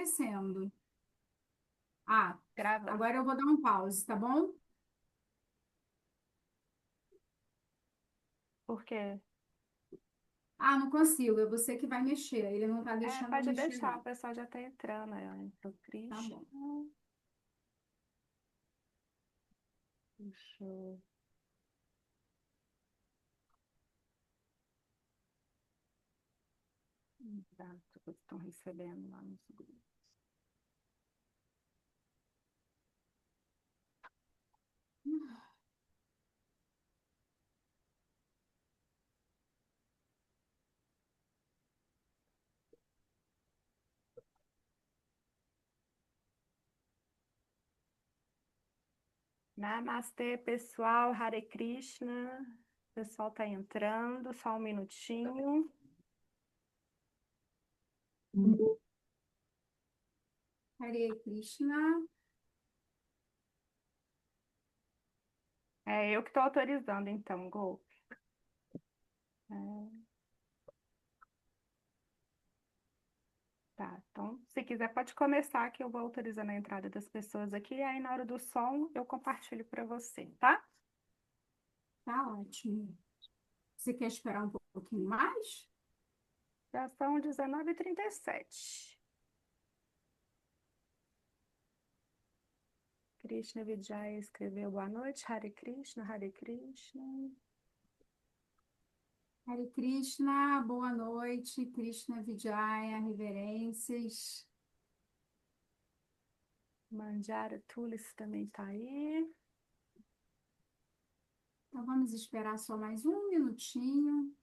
aparecendo. Ah, Gravando. agora eu vou dar um pause, tá bom? Por quê? Ah, não consigo, é você que vai mexer. Ele não tá É, deixando eu pode mexer, deixar, o não. pessoal já tá entrando. Aí, ó, entrou Tá Krishna. bom. Deixa eu entrar, que estão recebendo lá nos grupos. Namastê, pessoal. Hare Krishna. O pessoal tá entrando, só um minutinho. Hare Krishna. É eu que tô autorizando, então, Gol. É, tá, então, se quiser, pode começar, que eu vou autorizando a entrada das pessoas aqui. E aí, na hora do som, eu compartilho para você, tá? Tá ótimo. Você quer esperar um pouquinho mais? Já são 19h37. Krishna Vijaya escreveu boa noite. Hare Krishna, Hare Krishna. Hare Krishna, boa noite. Krishna Vijaya, reverências. Manjara Tulis também tá aí. Então vamos esperar só mais um minutinho.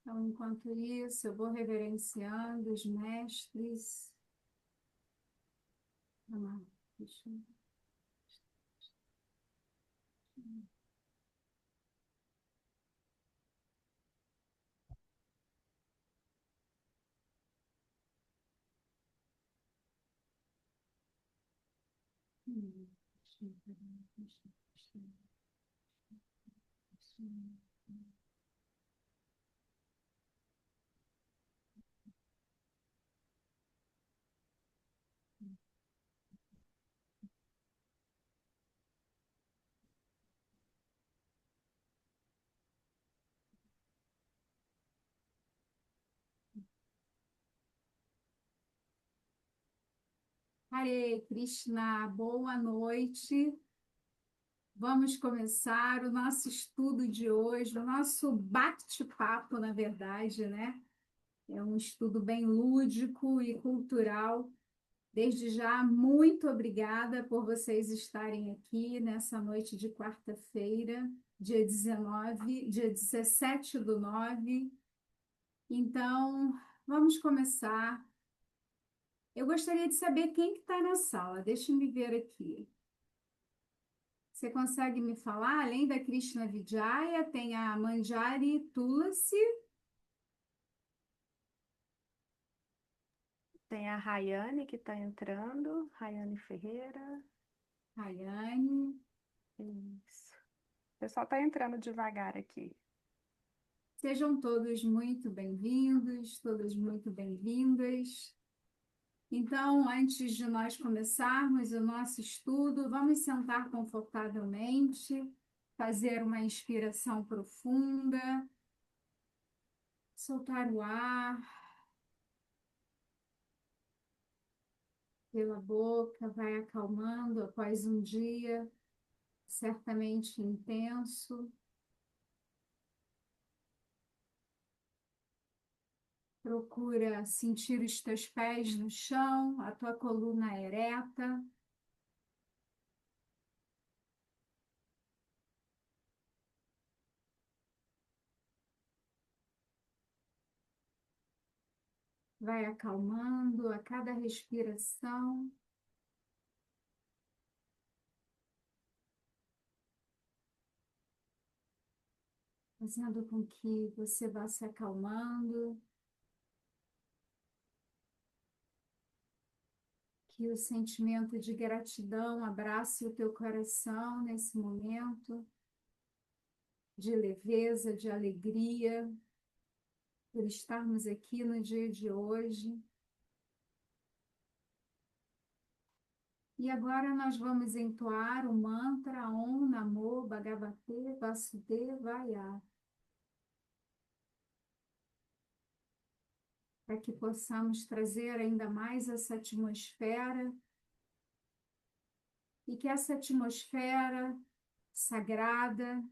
Então, enquanto isso, eu vou reverenciando os mestres. Vamos lá, deixa eu... deixa eu ver, deixa eu- Hare Krishna, boa noite. Vamos começar o nosso estudo de hoje, o nosso bate-papo, na verdade, né? É um estudo bem lúdico e cultural. Desde já, muito obrigada por vocês estarem aqui nessa noite de quarta-feira, dia 19, dia 17/9. Então, vamos começar. Eu gostaria de saber quem que está na sala. Deixa eu me ver aqui. Você consegue me falar? Além da Krishna Vijaya, tem a Manjari Tulasi, Tem a Rayane que tá entrando. Rayane Ferreira. Rayane. Isso. O pessoal tá entrando devagar aqui. Sejam todos muito bem-vindos, todas muito bem-vindas. Então, antes de nós começarmos o nosso estudo, vamos sentar confortavelmente, fazer uma inspiração profunda, soltar o ar pela boca, vai acalmando após um dia certamente intenso. Procura sentir os teus pés no chão, a tua coluna ereta. Vai acalmando a cada respiração, fazendo com que você vá se acalmando, Que o sentimento de gratidão abrace o teu coração nesse momento, de leveza, de alegria, por estarmos aqui no dia de hoje. E agora nós vamos entoar o mantra Om Namo Bhagavate Vasudevaya, para que possamos trazer ainda mais essa atmosfera e que essa atmosfera sagrada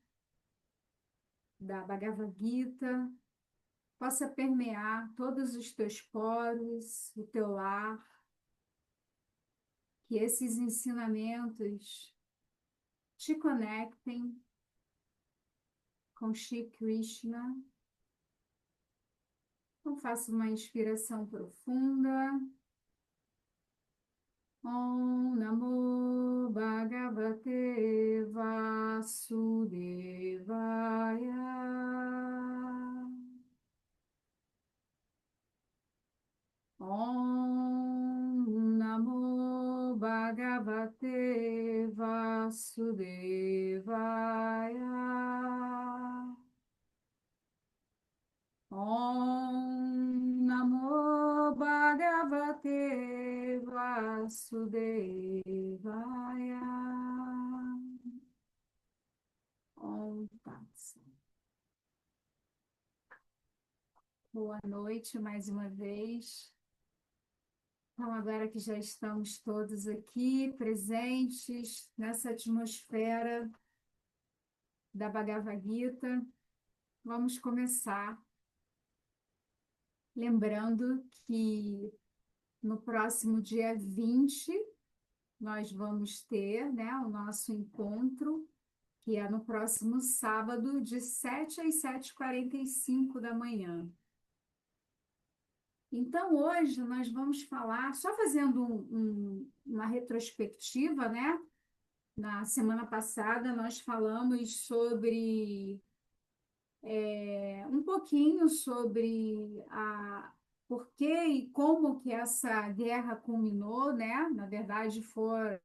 da Bhagavad Gita possa permear todos os teus poros, o teu lar, que esses ensinamentos te conectem com Shri Krishna. Então, faça uma inspiração profunda. Om Namo Bhagavate Vasudevaya. Om Namo Bhagavate Vasudevaya. Om Namo Bhagavate Vasudevaya. Om Tat Sat. Boa noite mais uma vez. Então, agora que já estamos todos aqui presentes nessa atmosfera da Bhagavad Gita, vamos começar. Lembrando que no próximo dia 20, nós vamos ter, né, o nosso encontro, que é no próximo sábado, de 7 às 7h45 da manhã. Então, hoje nós vamos falar, só fazendo uma retrospectiva, né? Na semana passada nós falamos sobre um pouquinho sobre por que e como que essa guerra culminou, né? Na verdade, foi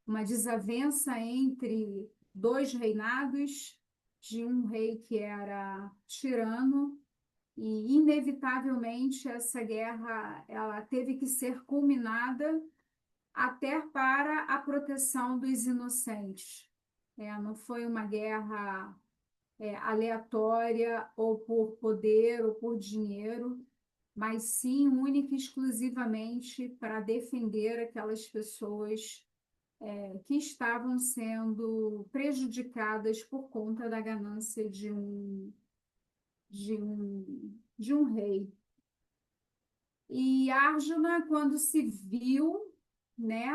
uma desavença entre dois reinados, de um rei que era tirano, e inevitavelmente essa guerra ela teve que ser culminada até para a proteção dos inocentes. Não foi uma guerra aleatória, ou por poder, ou por dinheiro, mas sim única e exclusivamente para defender aquelas pessoas que estavam sendo prejudicadas por conta da ganância de um rei. E Arjuna, quando se viu, né,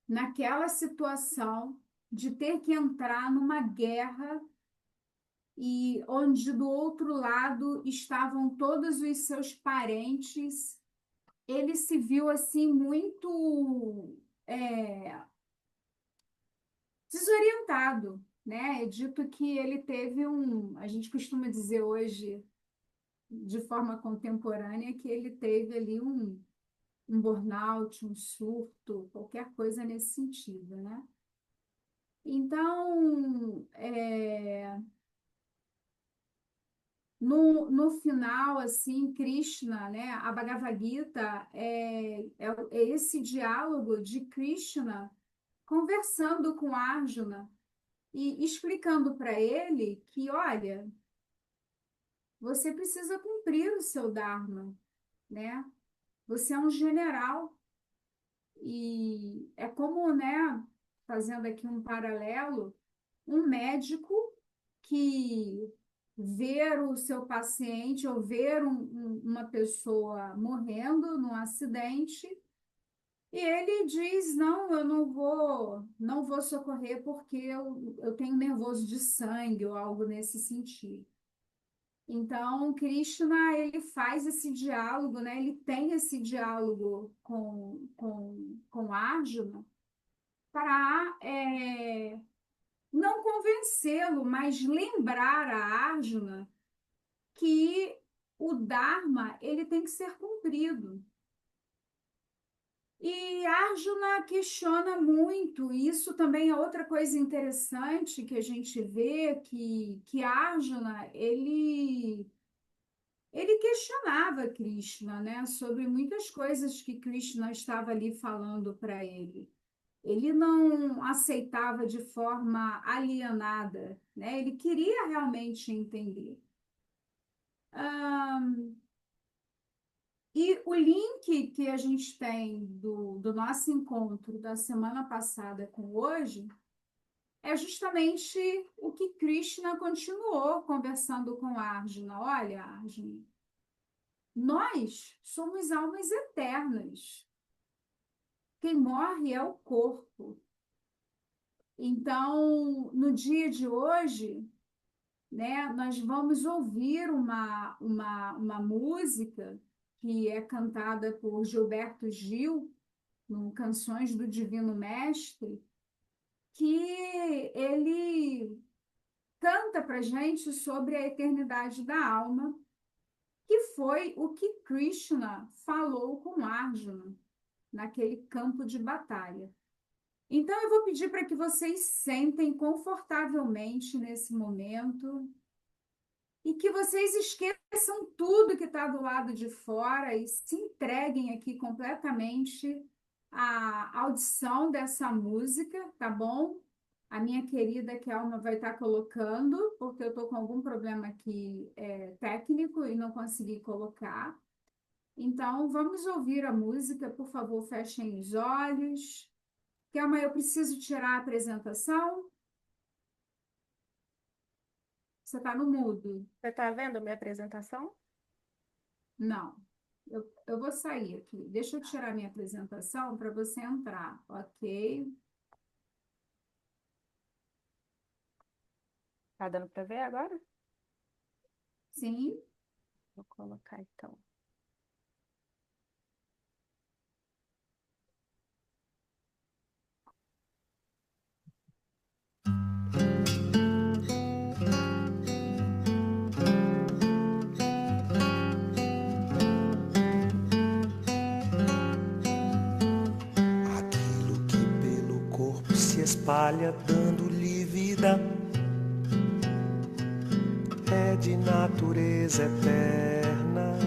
naquela situação de ter que entrar numa guerra e onde do outro lado estavam todos os seus parentes, ele se viu assim muito desorientado, né? É dito que ele teve a gente costuma dizer hoje, de forma contemporânea, que ele teve ali um burnout, um surto, qualquer coisa nesse sentido, né? Então, no final, assim, Krishna, né, a Bhagavad Gita é esse diálogo de Krishna conversando com Arjuna e explicando para ele que, olha, você precisa cumprir o seu Dharma, né? Você é um general e é como, né, fazendo aqui um paralelo, um médico que ver o seu paciente ou ver uma pessoa morrendo num acidente e ele diz, não, eu não vou socorrer porque eu tenho nervoso de sangue ou algo nesse sentido. Então, Krishna, ele faz esse diálogo, né? Ele tem esse diálogo com Arjuna para não convencê-lo, mas lembrar a Arjuna que o Dharma ele tem que ser cumprido. E Arjuna questiona muito, isso também é outra coisa interessante que a gente vê, que Arjuna, ele questionava Krishna, né, sobre muitas coisas que Krishna estava ali falando para ele. Ele não aceitava de forma alienada, né, ele queria realmente entender. E o link que a gente tem do nosso encontro da semana passada com hoje é justamente o que Krishna continuou conversando com Arjuna. Olha, Arjuna, nós somos almas eternas. Quem morre é o corpo. Então, no dia de hoje, né, nós vamos ouvir uma música que é cantada por Gilberto Gil, no Canções do Divino Mestre, que ele canta para gente sobre a eternidade da alma, que foi o que Krishna falou com Arjuna naquele campo de batalha. Então, eu vou pedir para que vocês sentem confortavelmente nesse momento e que vocês esqueçam tudo que está do lado de fora e se entreguem aqui completamente à audição dessa música, tá bom? A minha querida Kelma vai estar colocando, porque eu estou com algum problema aqui técnico e não consegui colocar. Então, vamos ouvir a música, por favor, fechem os olhos. Kelma, eu preciso tirar a apresentação. Você está no mudo. Você está vendo a minha apresentação? Não. Eu vou sair aqui. Deixa eu tirar minha apresentação para você entrar. Ok. Tá dando para ver agora? Sim. Vou colocar então. Aquilo que pelo corpo se espalha dando-lhe vida é de natureza eterna,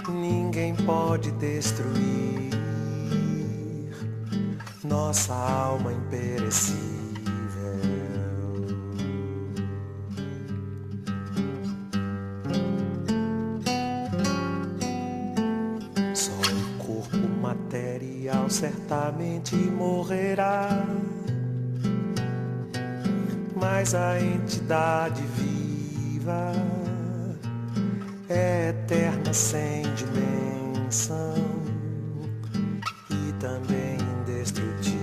ninguém pode destruir nossa alma imperecível. Só o corpo material certamente morrerá, mas a entidade viva é eterna sem dimensão e também indestrutível.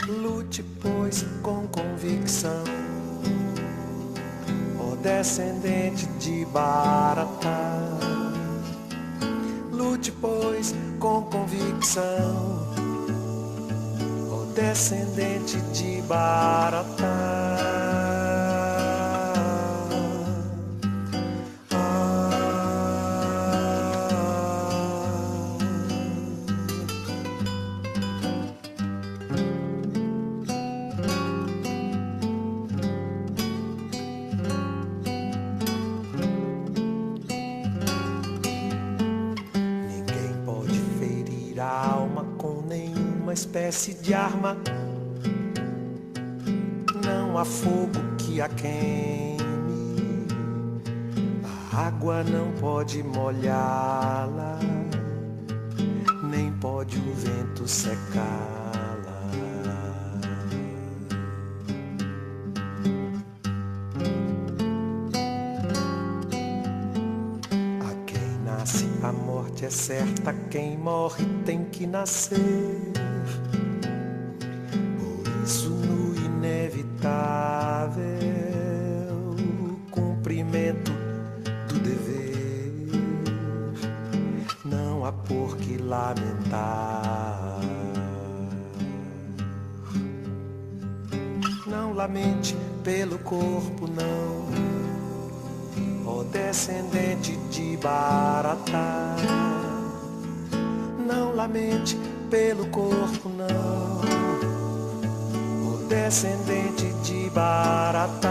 Lute, pois, com convicção, ó descendente de Bharata. Lute, pois, com convicção, descendente de Bharata. Ninguém pode ferir a alma com nenhuma espécie de arma. Não há fogo que a queime, a água não pode molhá-la, nem pode o vento secá-la. A quem nasce a morte é certa, quem morre tem que nascer. Por isso, no inevitável cumprimento do dever, não há por que lamentar. Não lamente pelo corpo não, ó descendente de Bharata. Não lamente pelo corpo não, ó descendente de Bharata.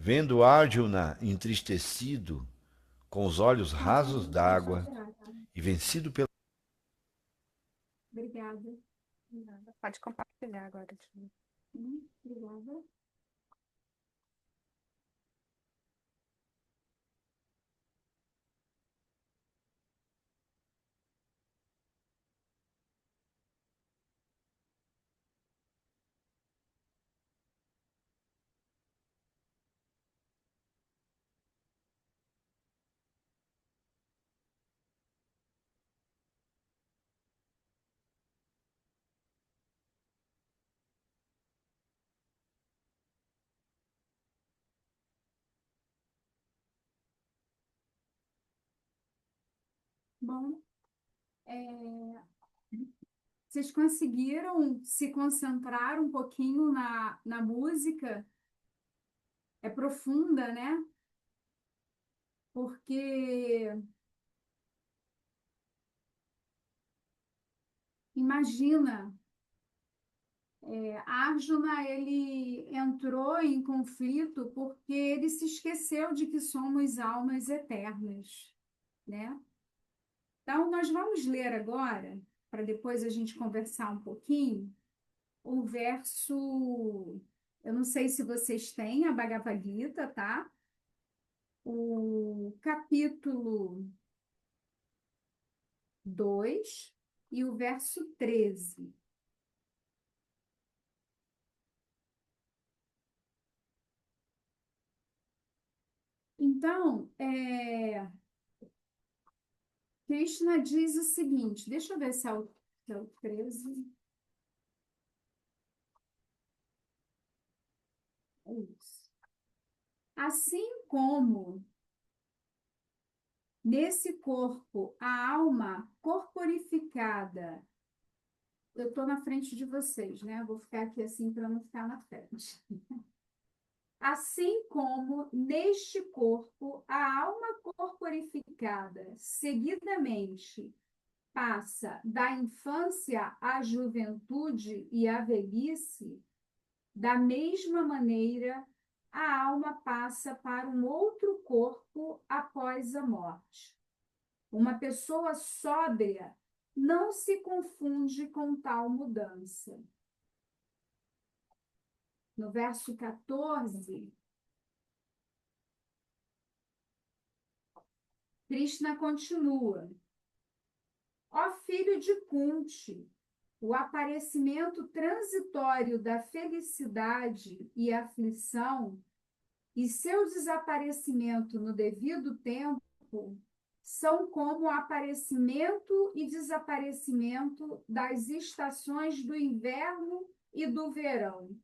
Vendo Arjuna entristecido, com os olhos rasos d'água e vencido pela... Obrigada. Pode compartilhar agora, Tia. Obrigada. Bom, vocês conseguiram se concentrar um pouquinho na música? É profunda, né? Porque imagina, Arjuna ele entrou em conflito porque ele se esqueceu de que somos almas eternas, né? Então, nós vamos ler agora, para depois a gente conversar um pouquinho, o verso. Eu não sei se vocês têm a Bhagavad Gita, tá? O capítulo 2 e o verso 13. Então, Krishna diz o seguinte, deixa eu ver se é o 13. É isso. Assim como nesse corpo a alma corporificada, eu estou na frente de vocês, né? Vou ficar aqui assim para não ficar na frente. Assim como neste corpo a alma corporificada seguidamente passa da infância à juventude e à velhice, da mesma maneira a alma passa para um outro corpo após a morte. Uma pessoa sóbria não se confunde com tal mudança. No verso 14, Krishna continua: ó filho de Kunti, o aparecimento transitório da felicidade e aflição e seu desaparecimento no devido tempo são como o aparecimento e desaparecimento das estações do inverno e do verão.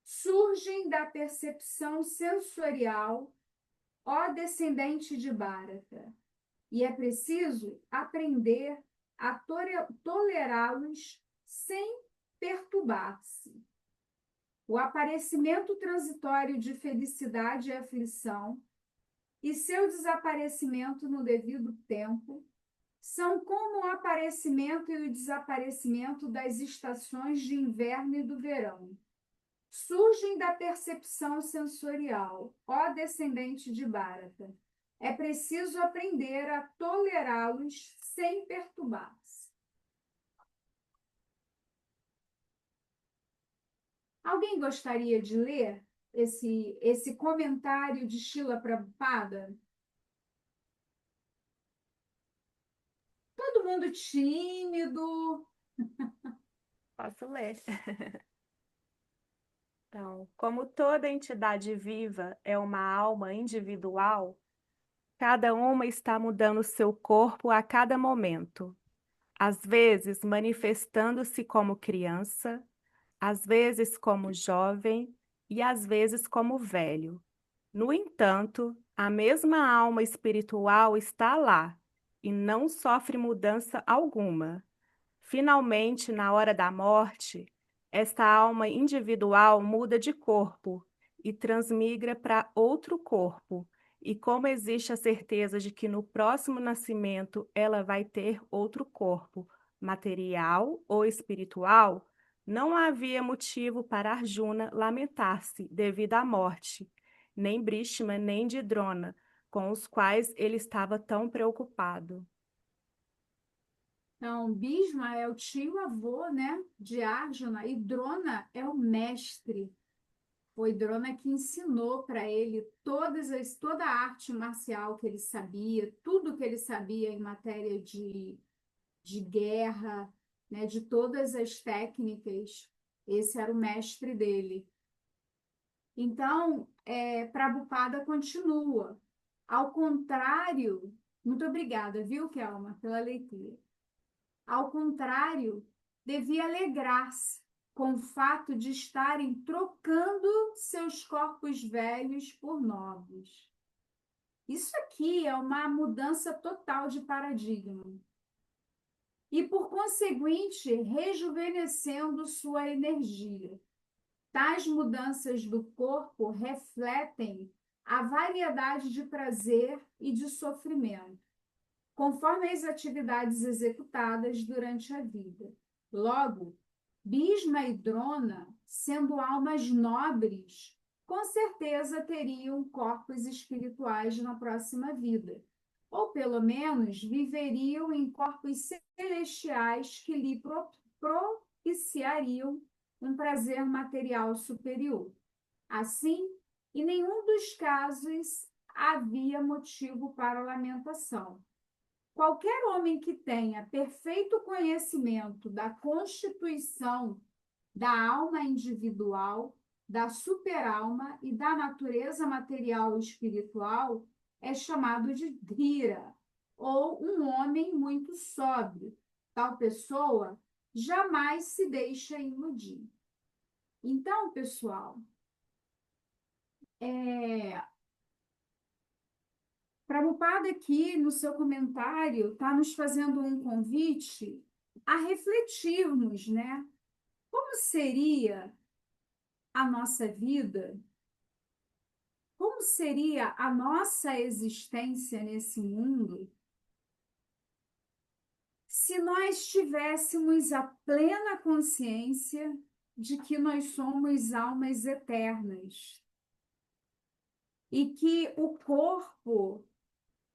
Surgem da percepção sensorial, ó descendente de Bharata, e é preciso aprender a tolerá-los sem perturbar-se. O aparecimento transitório de felicidade e aflição e seu desaparecimento no devido tempo são como o aparecimento e o desaparecimento das estações de inverno e do verão. Surgem da percepção sensorial, ó descendente de Bharata. É preciso aprender a tolerá-los sem perturbar-se. Alguém gostaria de ler esse comentário de Srila Prabhupada? Todo mundo tímido. Posso ler. Então, como toda entidade viva é uma alma individual, cada uma está mudando seu corpo a cada momento, às vezes manifestando-se como criança, às vezes como jovem e às vezes como velho. No entanto, a mesma alma espiritual está lá e não sofre mudança alguma. Finalmente, na hora da morte, esta alma individual muda de corpo e transmigra para outro corpo. E como existe a certeza de que no próximo nascimento ela vai ter outro corpo, material ou espiritual, não havia motivo para Arjuna lamentar-se devido à morte, nem Brishma nem de Drona, com os quais ele estava tão preocupado. Então, Bhishma é o tio-avô, né, de Arjuna, e Drona é o mestre. Foi Drona que ensinou para ele toda a arte marcial que ele sabia, tudo que ele sabia em matéria de guerra, né, de todas as técnicas. Esse era o mestre dele. Então, Prabhupada continua. Ao contrário, muito obrigada, viu, Kelma, pela leitura. Ao contrário, devia alegrar-se com o fato de estarem trocando seus corpos velhos por novos. Isso aqui é uma mudança total de paradigma. E, por conseguinte, rejuvenescendo sua energia. Tais mudanças do corpo refletem a variedade de prazer e de sofrimento, conforme as atividades executadas durante a vida. Logo, Bhishma e Drona, sendo almas nobres, com certeza teriam corpos espirituais na próxima vida, ou pelo menos viveriam em corpos celestiais que lhe propiciariam um prazer material superior. Assim, em nenhum dos casos havia motivo para lamentação. Qualquer homem que tenha perfeito conhecimento da constituição da alma individual, da superalma e da natureza material e espiritual é chamado de dhira, ou um homem muito sóbrio. Tal pessoa jamais se deixa iludir. Então, pessoal, Prabhupada aqui no seu comentário está nos fazendo um convite a refletirmos, né? Como seria a nossa vida? Como seria a nossa existência nesse mundo se nós tivéssemos a plena consciência de que nós somos almas eternas e que o corpo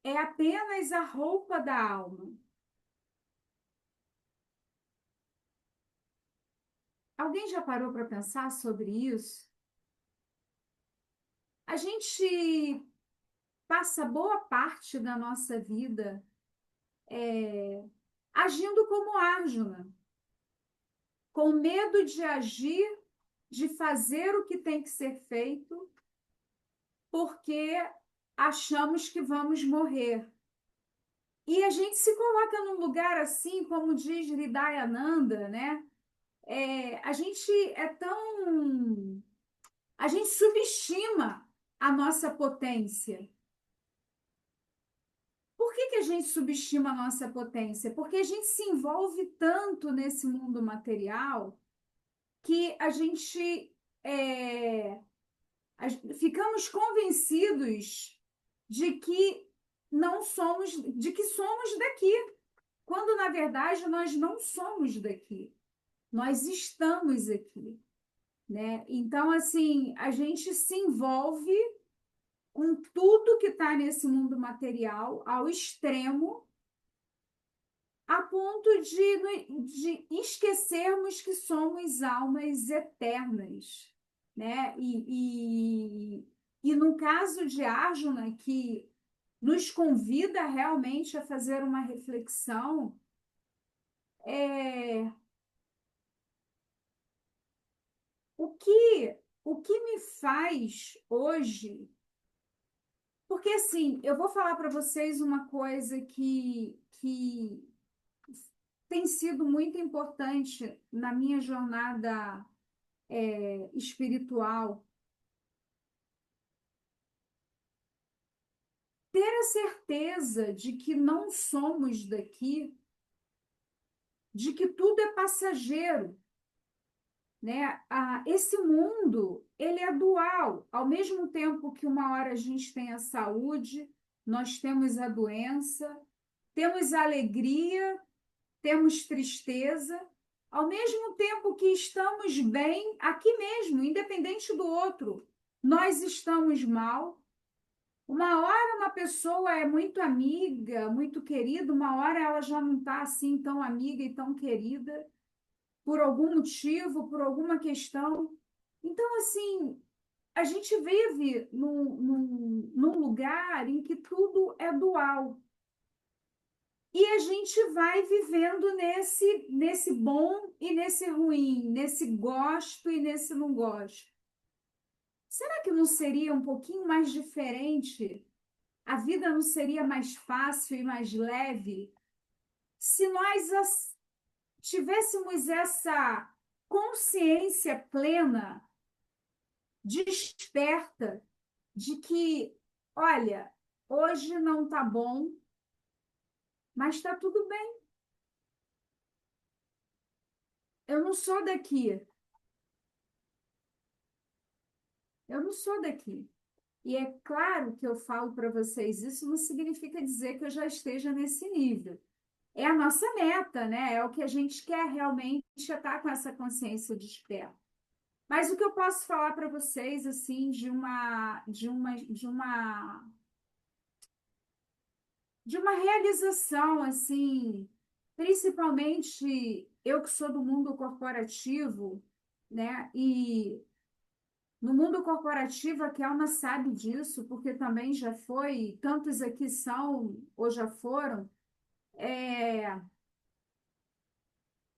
é apenas a roupa da alma? Alguém já parou para pensar sobre isso? A gente passa boa parte da nossa vida agindo como Arjuna, com medo de agir, de fazer o que tem que ser feito, porque achamos que vamos morrer. E a gente se coloca num lugar assim, como diz Hridayananda, né? A gente é tão... A gente subestima a nossa potência. Por que a gente subestima a nossa potência? Porque a gente se envolve tanto nesse mundo material que a gente ficamos convencidos de que não somos, de que somos daqui, quando na verdade nós não somos daqui, nós estamos aqui, né? Então, assim, a gente se envolve com tudo que está nesse mundo material ao extremo, a ponto de esquecermos que somos almas eternas, né? E no caso de Arjuna, que nos convida realmente a fazer uma reflexão, o que o que me faz hoje... Porque, assim, eu vou falar para vocês uma coisa que tem sido muito importante na minha jornada espiritual. Ter a certeza de que não somos daqui, de que tudo é passageiro, né? Esse mundo, ele é dual. Ao mesmo tempo que uma hora a gente tem a saúde, nós temos a doença, temos a alegria, temos tristeza. Ao mesmo tempo que estamos bem, aqui mesmo, independente do outro, nós estamos mal. Uma hora uma pessoa é muito amiga, muito querida, uma hora ela já não está assim tão amiga e tão querida, por algum motivo, por alguma questão. Então, assim, a gente vive num lugar em que tudo é dual. E a gente vai vivendo nesse bom e nesse ruim, nesse gosto e nesse não gosto. Será que não seria um pouquinho mais diferente? A vida não seria mais fácil e mais leve se nós tivéssemos essa consciência plena, desperta, de que, olha, hoje não está bom, mas está tudo bem. Eu não sou daqui. Eu não sou daqui. E é claro que eu falo para vocês, isso não significa dizer que eu já esteja nesse nível. É a nossa meta, né? É o que a gente quer realmente estar com essa consciência desperta. Mas o que eu posso falar para vocês, assim, de uma realização, assim, principalmente eu que sou do mundo corporativo, né? E no mundo corporativo, a Kelma sabe disso, porque também já foi, tantos aqui são ou já foram.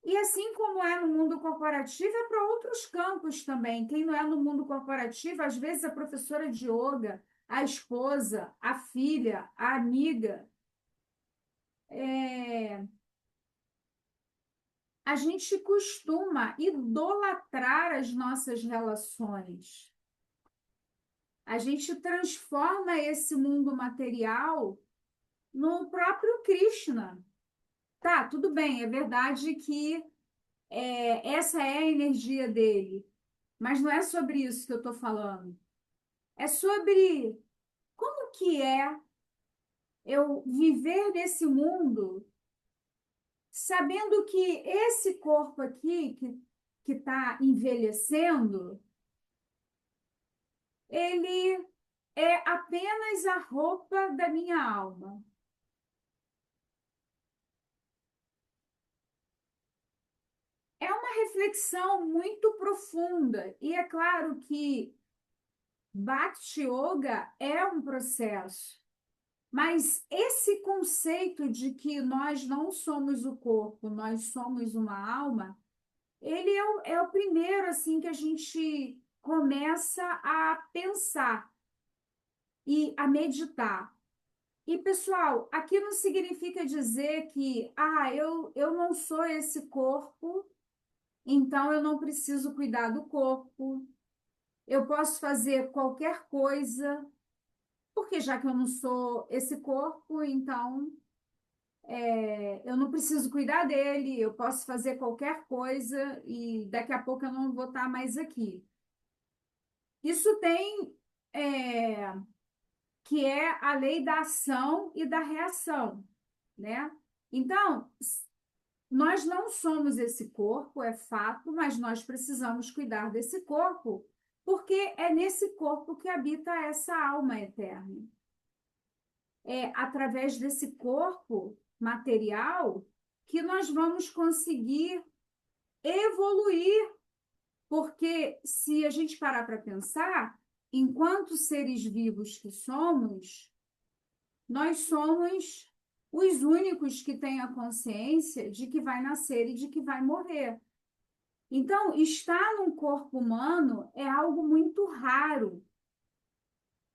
E assim como é no mundo corporativo, é para outros campos também. Quem não é no mundo corporativo, às vezes a professora de yoga, a esposa, a filha, a amiga. A gente costuma idolatrar as nossas relações. A gente transforma esse mundo material no próprio Krishna. Tá, tudo bem, é verdade que essa é a energia dele, mas não é sobre isso que eu estou falando. É sobre como que é eu viver nesse mundo sabendo que esse corpo aqui, que está envelhecendo, ele é apenas a roupa da minha alma. É uma reflexão muito profunda. E é claro que Bhakti Yoga é um processo. Mas esse conceito de que nós não somos o corpo, nós somos uma alma, ele é o primeiro assim que a gente começa a pensar e a meditar. E, pessoal, aqui não significa dizer que eu não sou esse corpo, então eu não preciso cuidar do corpo, eu posso fazer qualquer coisa, porque já que eu não sou esse corpo, então eu não preciso cuidar dele, eu posso fazer qualquer coisa e daqui a pouco eu não vou estar mais aqui. Isso tem que é a lei da ação e da reação, né? Então, nós não somos esse corpo, é fato, mas nós precisamos cuidar desse corpo, porque é nesse corpo que habita essa alma eterna. É através desse corpo material que nós vamos conseguir evoluir, porque se a gente parar para pensar, enquanto seres vivos que somos, nós somos os únicos que têm a consciência de que vai nascer e de que vai morrer. Então, estar num corpo humano é algo muito raro.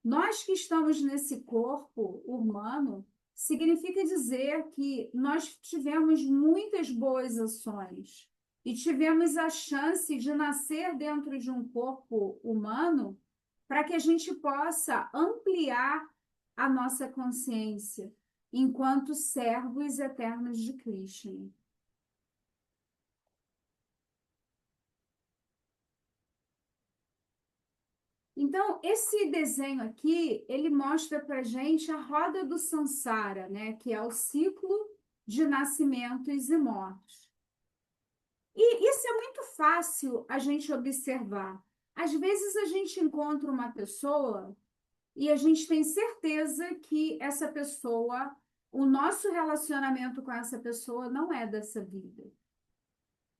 Nós que estamos nesse corpo humano, significa dizer que nós tivemos muitas boas ações e tivemos a chance de nascer dentro de um corpo humano para que a gente possa ampliar a nossa consciência enquanto servos eternos de Krishna. Então, esse desenho aqui, ele mostra para a gente a roda do Sansara, né? Que é o ciclo de nascimentos e mortes. E isso é muito fácil a gente observar. Às vezes a gente encontra uma pessoa e a gente tem certeza que essa pessoa, o nosso relacionamento com essa pessoa não é dessa vida.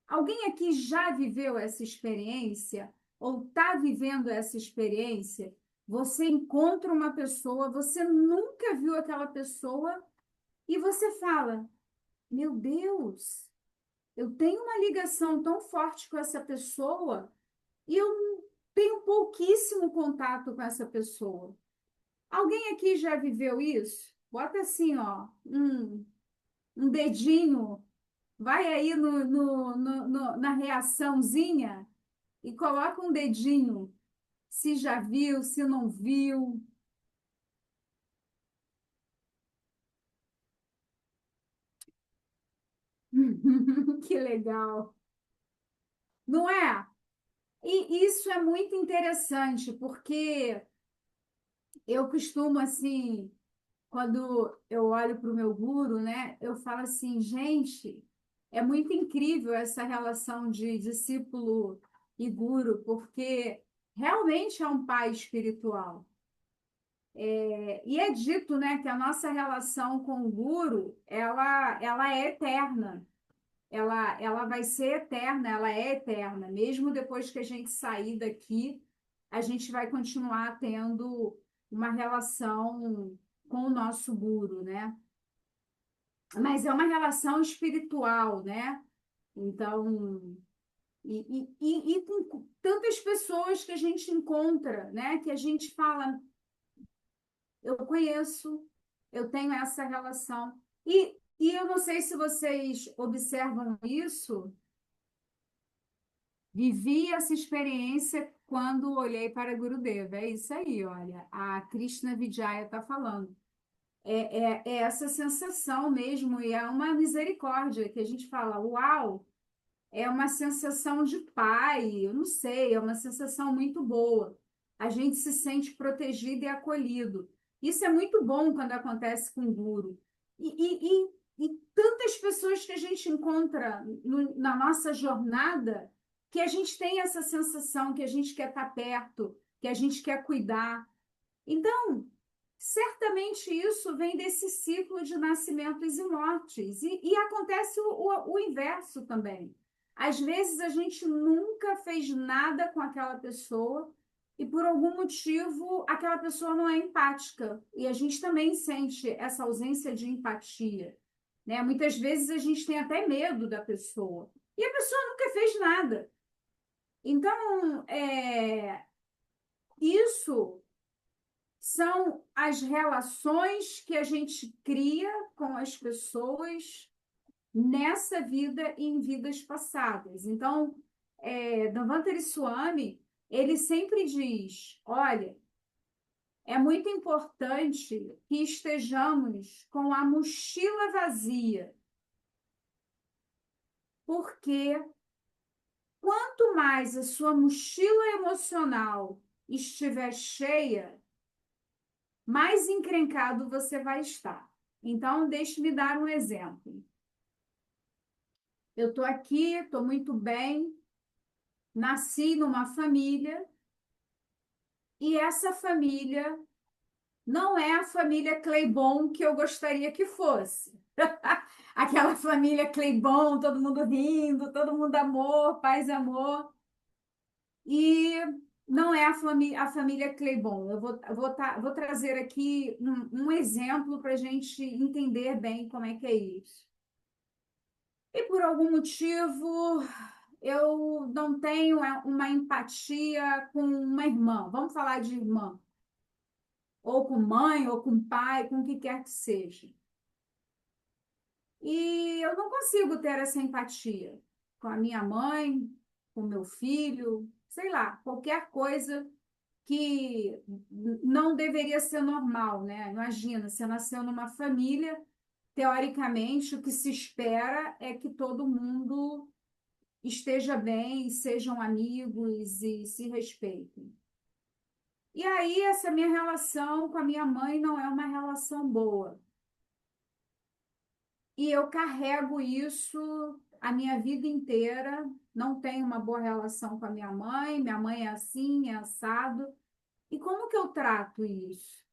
Alguém aqui já viveu essa experiência ou está vivendo essa experiência? Você encontra uma pessoa, você nunca viu aquela pessoa e você fala: meu Deus, eu tenho uma ligação tão forte com essa pessoa e eu tenho pouquíssimo contato com essa pessoa. Alguém aqui já viveu isso? Bota assim, ó, um dedinho, vai aí na reaçãozinha e coloca um dedinho, se já viu, se não viu. Que legal, não é? E isso é muito interessante, porque eu costumo, assim, quando eu olho para o meu guru, né, eu falo assim, gente, é muito incrível essa relação de discípulo e guru, porque realmente é um pai espiritual. E é dito, né, que a nossa relação com o guru, ela é eterna. Ela vai ser eterna, ela é eterna. Mesmo depois que a gente sair daqui, a gente vai continuar tendo uma relação com o nosso guru, né? Mas é uma relação espiritual, né? Então, e com tantas pessoas que a gente encontra, né? Que a gente fala, eu conheço, eu tenho essa relação. E eu não sei se vocês observam isso, vivi essa experiência quando olhei para Gurudeva. É isso aí, olha, a Krishna Vijaya está falando. É essa sensação mesmo, e é uma misericórdia que a gente fala, uau, é uma sensação de pai, eu não sei, é uma sensação muito boa. A gente se sente protegido e acolhido. Isso é muito bom quando acontece com o guru. E tantas pessoas que a gente encontra na nossa jornada que a gente tem essa sensação que a gente quer estar perto, que a gente quer cuidar. Então, certamente isso vem desse ciclo de nascimentos e mortes. E acontece o inverso também. Às vezes a gente nunca fez nada com aquela pessoa e por algum motivo aquela pessoa não é empática. E a gente também sente essa ausência de empatia, né? Muitas vezes a gente tem até medo da pessoa. E a pessoa nunca fez nada. Então, isso são as relações que a gente cria com as pessoas nessa vida e em vidas passadas. Então, Dhamantari Swami, ele sempre diz, olha, é muito importante que estejamos com a mochila vazia, porque quanto mais a sua mochila emocional estiver cheia, mais encrencado você vai estar. Então, deixe-me dar um exemplo. Eu estou aqui, estou muito bem, nasci numa família e essa família não é a família Claybon que eu gostaria que fosse. Aquela família Claybon, todo mundo rindo, todo mundo amor, paz e amor. E não é a família Claybon. Eu vou trazer aqui um exemplo para a gente entender bem como é que é isso. E por algum motivo, eu não tenho uma empatia com uma irmã, vamos falar de irmã, ou com mãe, ou com pai, com o que quer que seja. E eu não consigo ter essa empatia com a minha mãe, com o meu filho, sei lá, qualquer coisa que não deveria ser normal, né? Imagina, você nasceu numa família, teoricamente, o que se espera é que todo mundo esteja bem, sejam amigos e se respeitem. E aí, essa minha relação com a minha mãe não é uma relação boa. E eu carrego isso a minha vida inteira. Não tenho uma boa relação com a minha mãe é assim, é assado. E como que eu trato isso?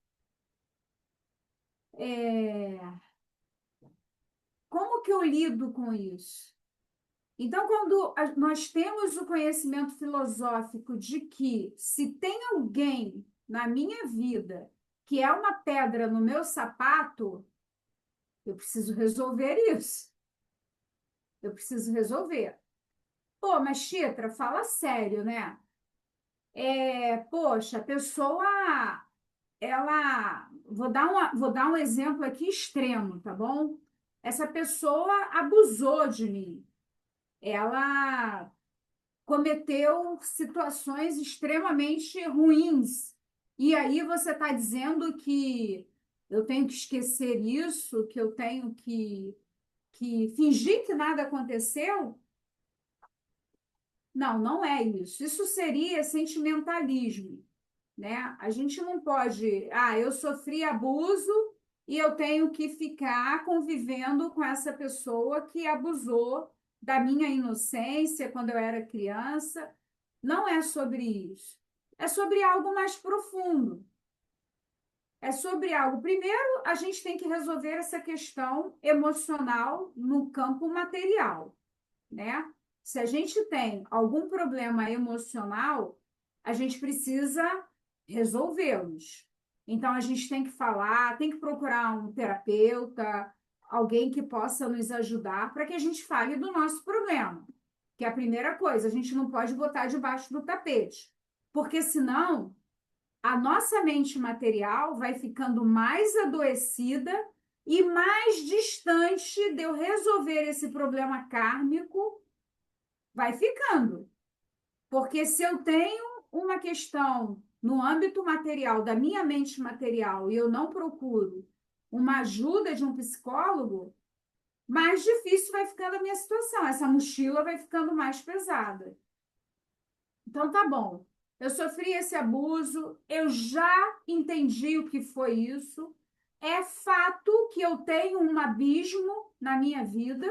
Como que eu lido com isso? Então, quando nós temos o conhecimento filosófico de que se tem alguém na minha vida que é uma pedra no meu sapato, eu preciso resolver isso. Eu preciso resolver. Pô, mas Chitra, fala sério, né? Poxa, a pessoa, ela, vou dar um exemplo aqui extremo, tá bom? Essa pessoa abusou de mim. Ela cometeu situações extremamente ruins. E aí você está dizendo que eu tenho que esquecer isso, que eu tenho que fingir que nada aconteceu? Não, não é isso. Isso seria sentimentalismo, né? A gente não pode, eu sofri abuso e eu tenho que ficar convivendo com essa pessoa que abusou da minha inocência quando eu era criança. Não é sobre isso. É sobre algo mais profundo. É sobre algo. Primeiro, a gente tem que resolver essa questão emocional no campo material, né? Se a gente tem algum problema emocional, a gente precisa resolvê-los. Então, a gente tem que falar, tem que procurar um terapeuta, alguém que possa nos ajudar para que a gente fale do nosso problema. Que é a primeira coisa, a gente não pode botar debaixo do tapete, porque senão a nossa mente material vai ficando mais adoecida e mais distante de eu resolver esse problema kármico vai ficando. Porque se eu tenho uma questão no âmbito material, da minha mente material, e eu não procuro uma ajuda de um psicólogo, mais difícil vai ficando a minha situação. Essa mochila vai ficando mais pesada. Então, tá bom. Eu sofri esse abuso, eu já entendi o que foi isso. É fato que eu tenho um abismo na minha vida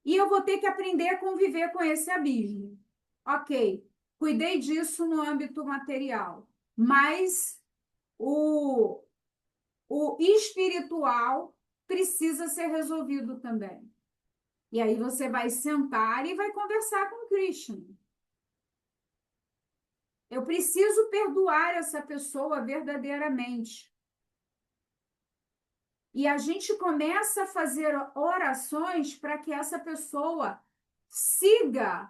e eu vou ter que aprender a conviver com esse abismo. Ok, cuidei disso no âmbito material, mas o, o espiritual precisa ser resolvido também. E aí você vai sentar e vai conversar com Krishna. Eu preciso perdoar essa pessoa verdadeiramente. E a gente começa a fazer orações para que essa pessoa siga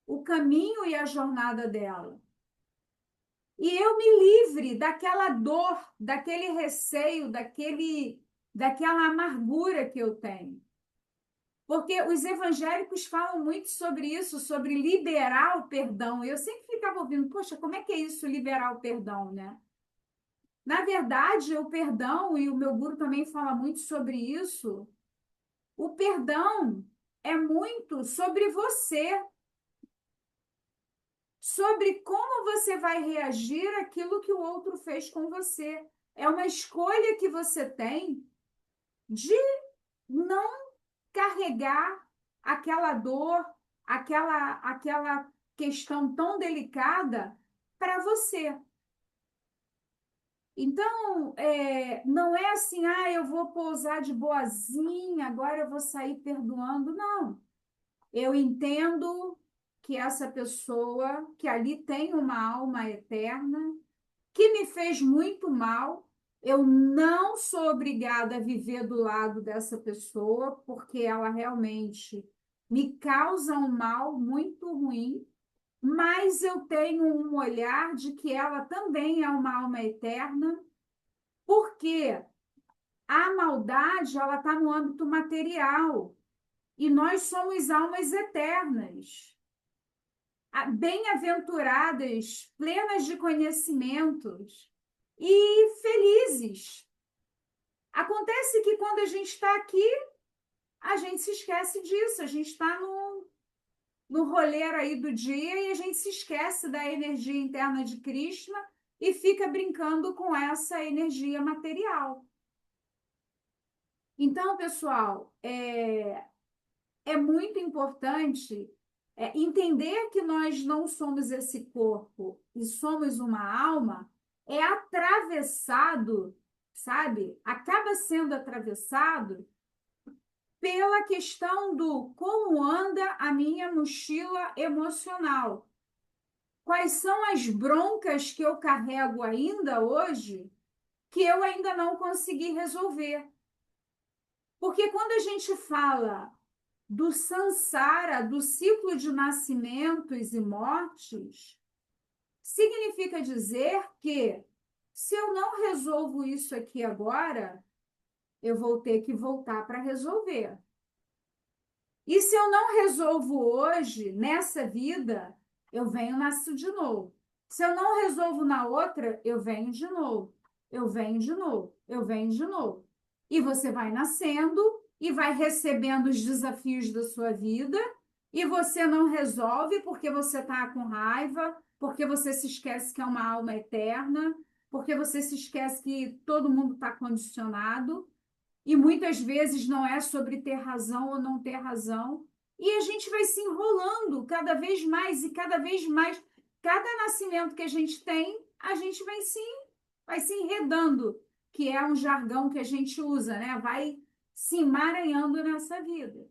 o caminho e a jornada dela. E eu me livre daquela dor, daquele receio, daquela amargura que eu tenho. Porque os evangélicos falam muito sobre isso, sobre liberar o perdão. Eu sempre ficava ouvindo, poxa, como é que é isso, liberar o perdão, né? Na verdade, o perdão, e o meu guru também fala muito sobre isso, o perdão é muito sobre você, sobre como você vai reagir àquilo que o outro fez com você. É uma escolha que você tem de não carregar aquela dor, aquela questão tão delicada para você. Então, não é assim, eu vou pousar de boazinha, agora eu vou sair perdoando. Não. Eu entendo que essa pessoa, que ali tem uma alma eterna, que me fez muito mal, eu não sou obrigada a viver do lado dessa pessoa, porque ela realmente me causa um mal muito ruim, mas eu tenho um olhar de que ela também é uma alma eterna, porque a maldade ela está no âmbito material e nós somos almas eternas, bem-aventuradas, plenas de conhecimentos e felizes. Acontece que quando a gente está aqui, a gente se esquece disso, a gente está no roleiro aí do dia e a gente se esquece da energia interna de Krishna e fica brincando com essa energia material. Então, pessoal, é muito importante entender que nós não somos esse corpo e somos uma alma, é atravessado, sabe? Acaba sendo atravessado pela questão do como anda a minha mochila emocional. Quais são as broncas que eu carrego ainda hoje que eu ainda não consegui resolver? Porque quando a gente fala do samsara, do ciclo de nascimentos e mortes, significa dizer que se eu não resolvo isso aqui agora, eu vou ter que voltar para resolver. E se eu não resolvo hoje, nessa vida, eu venho e nasço de novo. Se eu não resolvo na outra, eu venho de novo. Eu venho de novo. Eu venho de novo. E você vai nascendo e vai recebendo os desafios da sua vida e você não resolve porque você está com raiva, porque você se esquece que é uma alma eterna, porque você se esquece que todo mundo está condicionado. E muitas vezes não é sobre ter razão ou não ter razão. E a gente vai se enrolando cada vez mais e cada vez mais. Cada nascimento que a gente tem, a gente vai se enredando, que é um jargão que a gente usa, né? Vai se emaranhando nessa vida.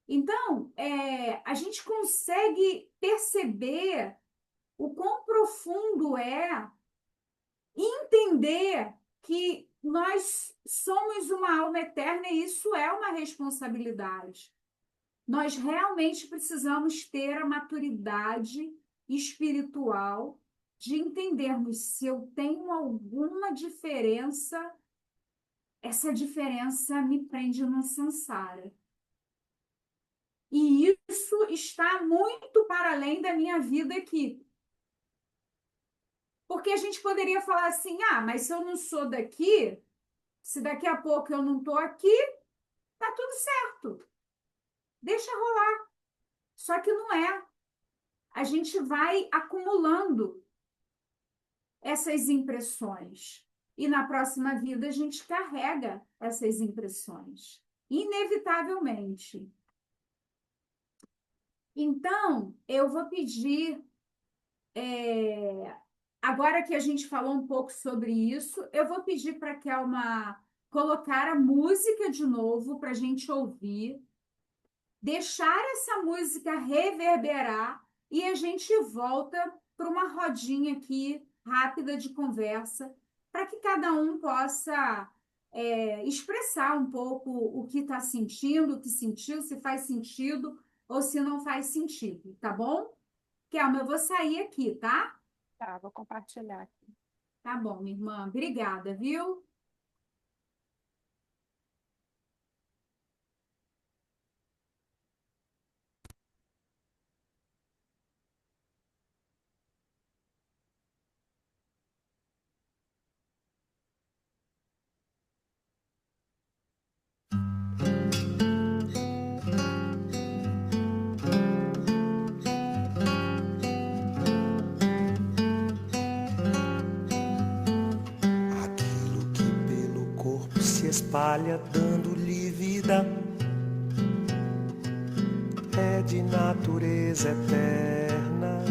Então, a gente consegue perceber o quão profundo é entender que nós somos uma alma eterna e isso é uma responsabilidade. Nós realmente precisamos ter a maturidade espiritual de entendermos se eu tenho alguma diferença, essa diferença me prende no samsara. E isso está muito para além da minha vida aqui. Porque a gente poderia falar assim, mas se eu não sou daqui, se daqui a pouco eu não estou aqui, tá tudo certo. Deixa rolar. Só que não é. A gente vai acumulando essas impressões. E na próxima vida a gente carrega essas impressões. Inevitavelmente. Então, eu vou pedir... Agora que a gente falou um pouco sobre isso, eu vou pedir para a Kelma colocar a música de novo para a gente ouvir, deixar essa música reverberar e a gente volta para uma rodinha aqui rápida de conversa para que cada um possa expressar um pouco o que está sentindo, o que sentiu, se faz sentido ou se não faz sentido, tá bom? Kelma, eu vou sair aqui, tá? Tá, vou compartilhar aqui. Tá bom, minha irmã. Obrigada, viu? Aquilo que pelo corpo se espalha dando-lhe vida é de natureza eterna.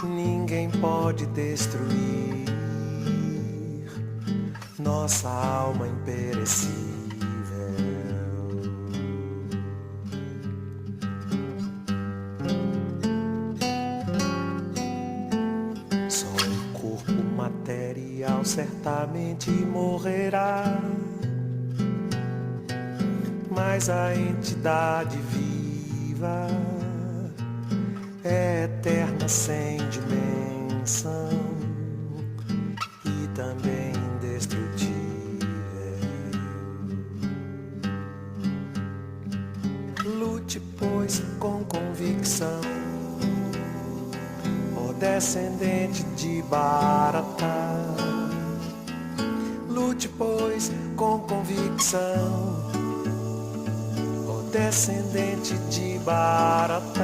Ninguém pode destruir nossa alma imperecível. Só o corpo material certamente morrerá. mas a entidade viva é eterna sem dimensão e também indestrutível. Lute, pois, com convicção, ó descendente de Bharata. Lute, pois, com convicção, ó descendente de Bharata.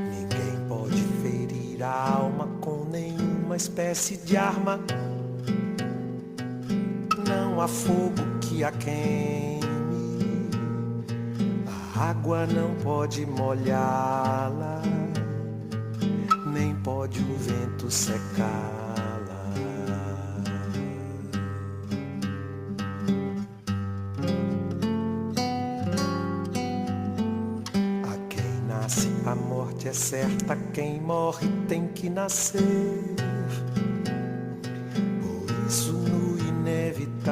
Ninguém pode ferir a alma com nenhuma espécie de arma. Não há fogo que a queime, a água não pode molhá-la, nem pode o vento secá-la. A quem nasce a morte é certa, quem morre tem que nascer. Por isso, no inevitável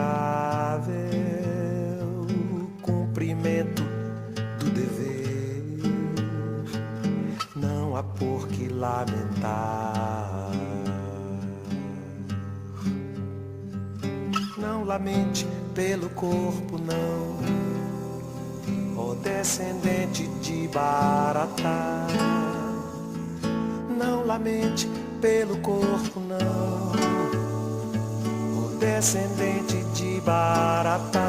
cumprimento do dever, não há por que lamentar. Não lamente pelo corpo, não, ó descendente de Bharata. Não lamente pelo corpo, não, ó descendente de Bharata.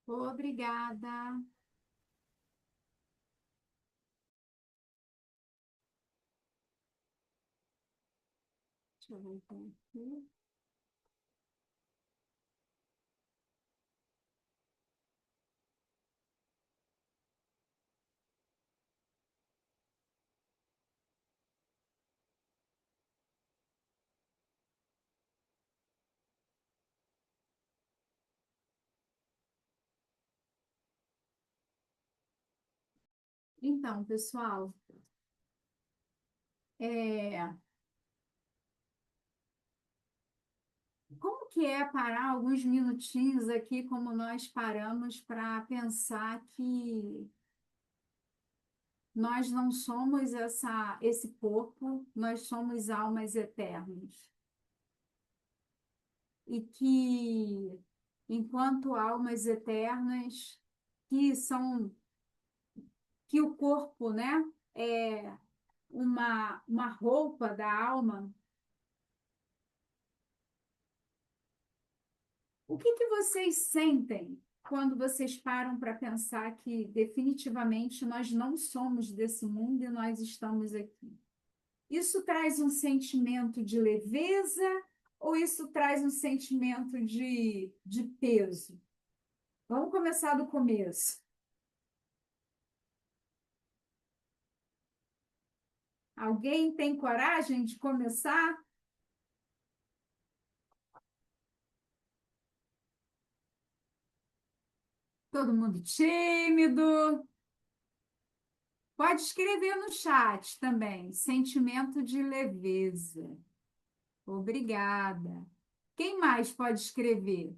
Obrigada. Deixa eu voltar aqui. Então, pessoal, como que é parar alguns minutinhos aqui, como nós paramos, para pensar que nós não somos esse corpo, nós somos almas eternas. E que, enquanto almas eternas, que são, que o corpo, né, é uma roupa da alma. O que vocês sentem quando vocês param para pensar que definitivamente nós não somos desse mundo e nós estamos aqui? Isso traz um sentimento de leveza ou isso traz um sentimento de peso? Vamos começar do começo. Alguém tem coragem de começar? Todo mundo tímido? Pode escrever no chat também. Sentimento de leveza. Obrigada. Quem mais pode escrever?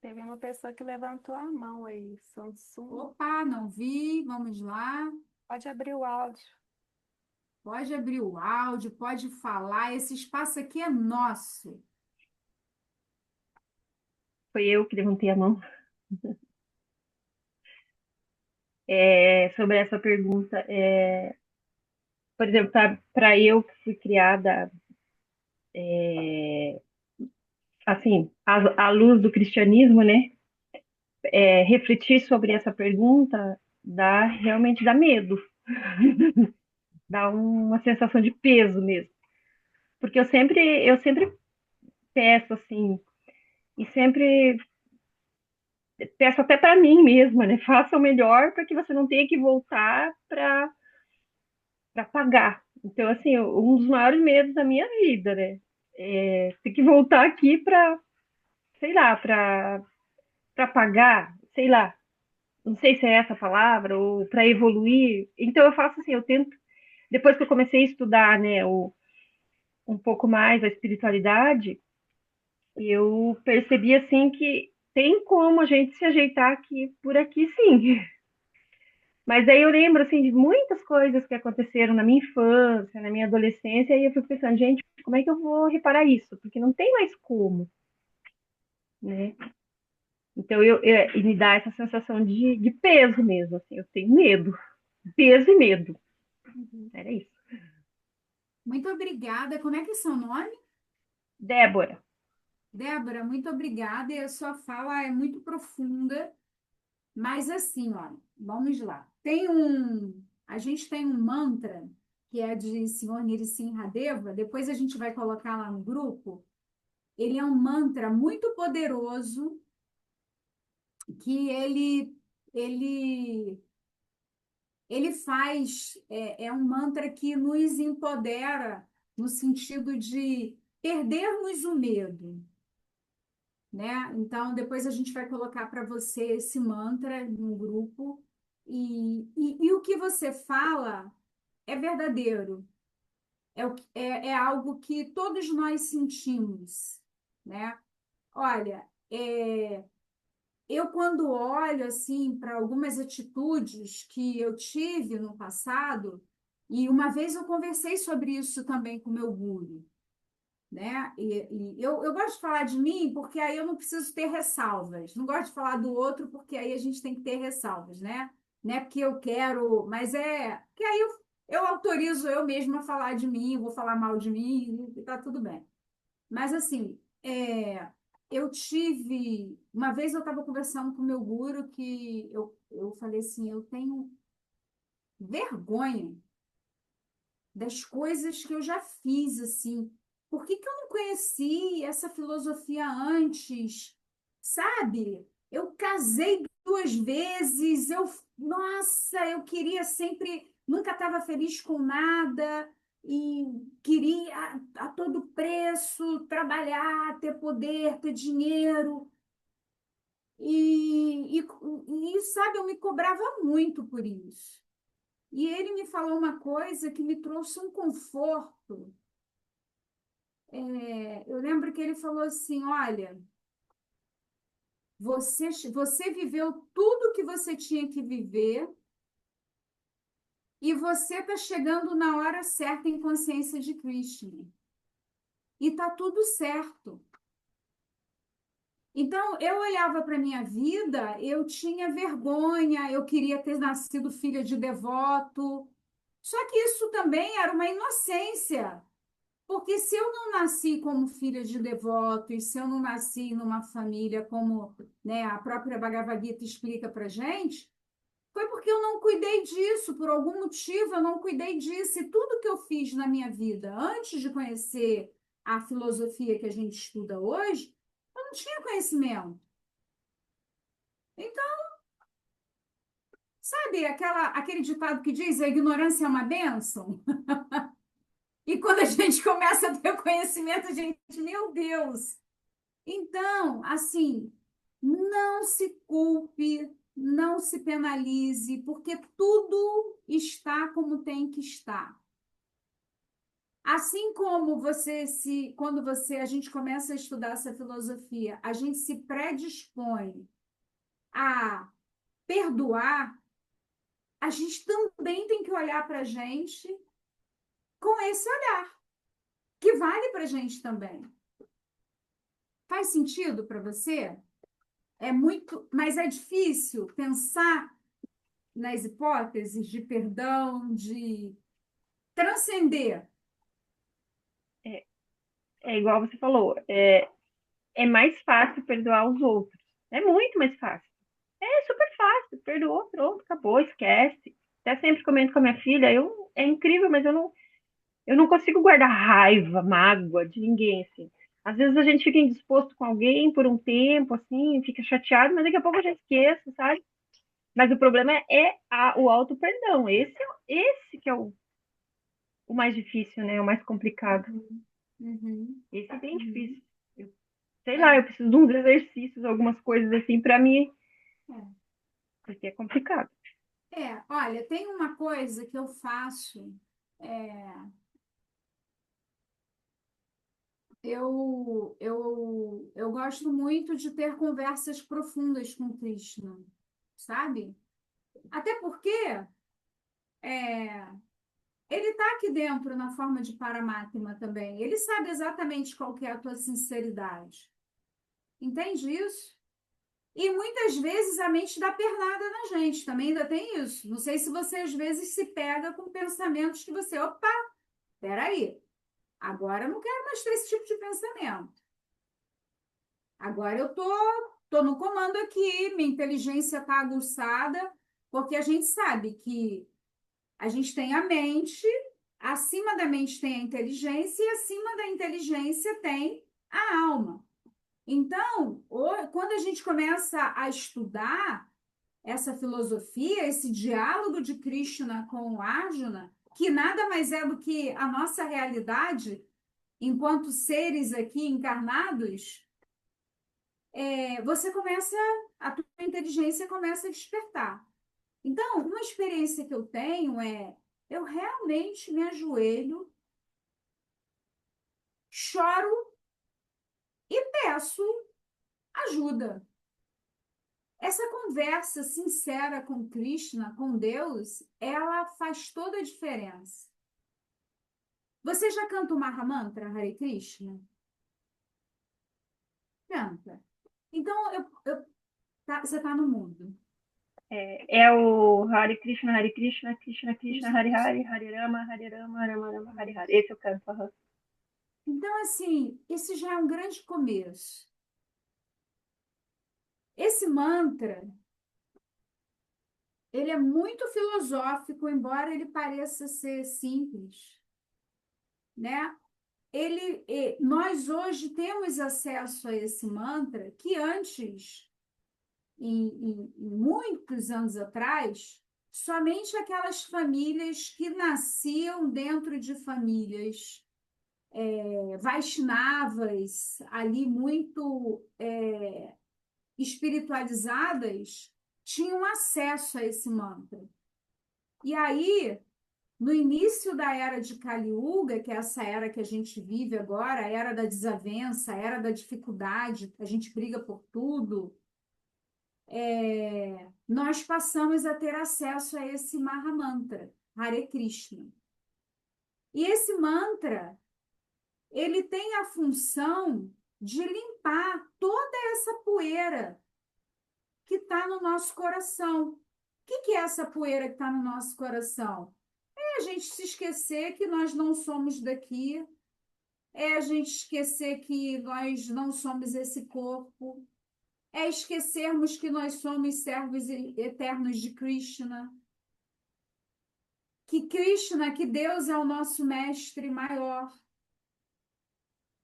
Teve uma pessoa que levantou a mão aí, Samsung. Opa, não vi. Vamos lá. Pode abrir o áudio. Pode abrir o áudio, pode falar. Esse espaço aqui é nosso. Foi eu que levantei a mão. Sobre essa pergunta, por exemplo, para eu que fui criada Assim, à luz do cristianismo, né? Refletir sobre essa pergunta realmente dá medo, dá uma sensação de peso mesmo. Porque eu sempre peço assim, e sempre peço até para mim mesma, né? Faça o melhor para que você não tenha que voltar para pagar. Então, assim, um dos maiores medos da minha vida, né? É ter que voltar aqui para, sei lá, para pagar, sei lá, não sei se é essa a palavra, ou para evoluir. Então, eu faço assim, eu tento, depois que eu comecei a estudar, né, um pouco mais a espiritualidade, eu percebi, assim, que tem como a gente se ajeitar aqui, por aqui, sim. Mas aí eu lembro, assim, de muitas coisas que aconteceram na minha infância, na minha adolescência, e eu fico pensando, gente, como é que eu vou reparar isso? Porque não tem mais como, né? Então, e me dá essa sensação de peso mesmo, assim, eu tenho medo, peso e medo, era isso. Muito obrigada. Como é que é seu nome? Débora, Débora, muito obrigada. E a sua fala é muito profunda, mas assim, ó, vamos lá. A gente tem um mantra que é de Senhor Nrisimhadeva, depois a gente vai colocar lá no grupo. Ele é um mantra muito poderoso que ele ele faz, é um mantra que nos empodera no sentido de perdermos o medo, né? Então, depois a gente vai colocar para você esse mantra no grupo, e o que você fala é verdadeiro, é algo que todos nós sentimos, né? Olha, eu quando olho assim para algumas atitudes que eu tive no passado, e uma vez eu conversei sobre isso também com meu guru, né? E eu gosto de falar de mim porque aí eu não preciso ter ressalvas. Não gosto de falar do outro porque aí a gente tem que ter ressalvas, né? Não é porque eu quero, mas é que aí eu autorizo eu mesma a falar de mim, vou falar mal de mim e tá tudo bem. Mas assim, eu tive. Uma vez eu estava conversando com o meu guru que eu falei assim, eu tenho vergonha das coisas que eu já fiz, assim. Por que que eu não conheci essa filosofia antes? Sabe? Eu casei 2 vezes, nossa, eu queria sempre, nunca estava feliz com nada e queria a todo preço trabalhar, ter poder, ter dinheiro. Sabe, eu me cobrava muito por isso. E ele me falou uma coisa que me trouxe um conforto. Eu lembro que ele falou assim: olha, você viveu tudo que você tinha que viver e você está chegando na hora certa em consciência de Krishna. E está tudo certo. Então, eu olhava para a minha vida, eu tinha vergonha, eu queria ter nascido filha de devoto. Só que isso também era uma inocência. Porque se eu não nasci como filha de devoto, e se eu não nasci numa família como, né, a própria Bhagavad Gita explica para gente, foi porque eu não cuidei disso, por algum motivo eu não cuidei disso. E tudo que eu fiz na minha vida, antes de conhecer a filosofia que a gente estuda hoje, eu não tinha conhecimento. Então, sabe aquele ditado que diz a ignorância é uma bênção? E quando a gente começa a ter conhecimento, a gente, meu Deus! Então, assim, não se culpe, não se penalize, porque tudo está como tem que estar. Assim como a gente começa a estudar essa filosofia, a gente se predispõe a perdoar, a gente também tem que olhar para a gente com esse olhar, que vale para a gente também. Faz sentido para você? Mas é difícil pensar nas hipóteses de perdão, de transcender. é igual você falou, é mais fácil perdoar os outros. É muito mais fácil. É super fácil. Perdoou, pronto, acabou, esquece. Até sempre comento com a minha filha, é incrível, mas eu não consigo guardar raiva, mágoa de ninguém, assim. Às vezes a gente fica indisposto com alguém por um tempo, assim, fica chateado, mas daqui a pouco eu já esqueço, sabe? Mas o problema é o auto-perdão. Esse que é o mais difícil, né? O mais complicado. Uhum. Esse é bem Uhum. difícil. Sei lá, É, eu preciso de uns exercícios, algumas coisas assim pra mim, é. porque é complicado. Olha, tem uma coisa que eu faço. é, eu gosto muito de ter conversas profundas com Krishna, sabe? Até porque é, ele está aqui dentro na forma de Paramatma também. Ele sabe exatamente qual que é a tua sinceridade. Entende isso? E muitas vezes a mente dá pernada na gente, também ainda tem isso. Não sei se você às vezes se pega com pensamentos que você, opa, peraí, agora eu não quero mais ter esse tipo de pensamento. Agora tô no comando aqui, minha inteligência está aguçada, porque a gente sabe que a gente tem a mente, acima da mente tem a inteligência, e acima da inteligência tem a alma. Então, quando a gente começa a estudar essa filosofia, esse diálogo de Krishna com o Arjuna, que nada mais é do que a nossa realidade enquanto seres aqui encarnados, a tua inteligência começa a despertar. Então, uma experiência que eu tenho eu realmente me ajoelho, choro e peço ajuda. Essa conversa sincera com Krishna, com Deus, ela faz toda a diferença. Você já canta o Maha Mantra, Hare Krishna? Canta. Então, você está no mundo. É o Hare Krishna, Krishna Krishna, Krishna, Hare Krishna. Hare, Hare Rama, Rama Rama, Hare Hare. Esse eu canto. Aham. Então, assim, esse já é um grande começo. Esse mantra, ele é muito filosófico, embora ele pareça ser simples, né? Nós hoje temos acesso a esse mantra que antes, em muitos anos atrás, somente aquelas famílias que nasciam dentro de famílias Vaishnavas, ali muito espiritualizadas, tinham acesso a esse mantra. E aí, no início da era de Kali Yuga, que é essa era que a gente vive agora, a era da desavença, a era da dificuldade, a gente briga por tudo, nós passamos a ter acesso a esse Maha Mantra, Hare Krishna. E esse mantra, ele tem a função de limpar toda essa poeira que está no nosso coração. O que é essa poeira que está no nosso coração? É a gente se esquecer que nós não somos daqui, é a gente esquecer que nós não somos esse corpo, é esquecermos que nós somos servos eternos de Krishna, que Deus é o nosso mestre maior.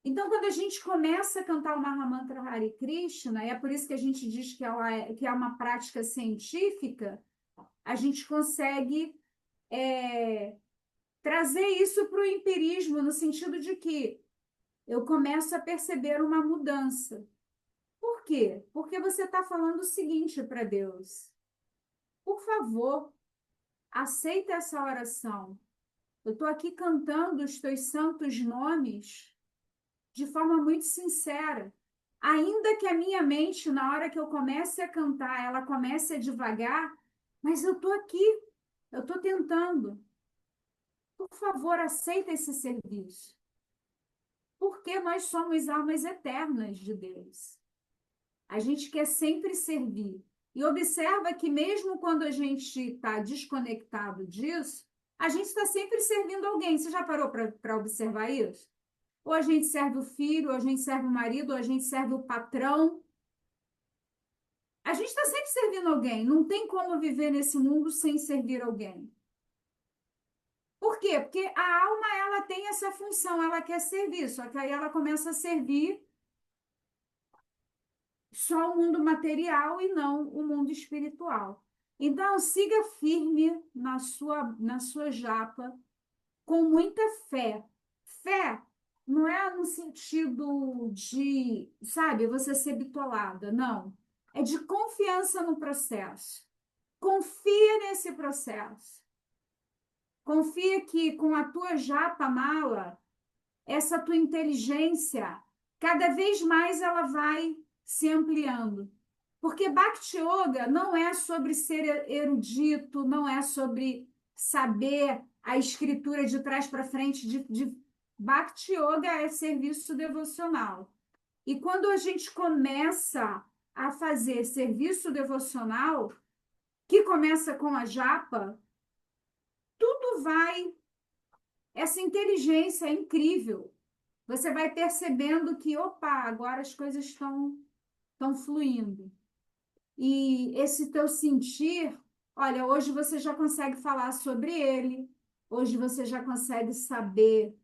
Então, quando a gente começa a cantar o Mahamantra Hare Krishna, é por isso que a gente diz que é uma prática científica, a gente consegue trazer isso para o empirismo, no sentido de que eu começo a perceber uma mudança. Por quê? Porque você está falando o seguinte para Deus: por favor, aceita essa oração. Eu estou aqui cantando os teus santos nomes de forma muito sincera. Ainda que a minha mente, na hora que eu comece a cantar, ela comece a devagar, mas eu estou aqui, eu estou tentando. Por favor, aceita esse serviço. Porque nós somos almas eternas de Deus. A gente quer sempre servir. E observa que mesmo quando a gente está desconectado disso, a gente está sempre servindo alguém. Você já parou para observar isso? Ou a gente serve o filho, ou a gente serve o marido, ou a gente serve o patrão. A gente está sempre servindo alguém. Não tem como viver nesse mundo sem servir alguém. Por quê? Porque a alma, ela tem essa função, ela quer servir, só que aí ela começa a servir só o mundo material e não o mundo espiritual. Então, siga firme na sua japa, com muita fé. Fé não é no sentido de, sabe, você ser bitolada, não. É de confiança no processo. Confia nesse processo. Confia que com a tua japa mala, essa tua inteligência, cada vez mais ela vai se ampliando. Porque Bhakti Yoga não é sobre ser erudito, não é sobre saber a escritura de trás para frente. Bhakti Yoga é serviço devocional. E quando a gente começa a fazer serviço devocional, que começa com a japa, tudo vai. Essa inteligência é incrível. Você vai percebendo que, opa, agora as coisas estão fluindo. E esse teu sentir, olha, hoje você já consegue falar sobre ele, hoje você já consegue saber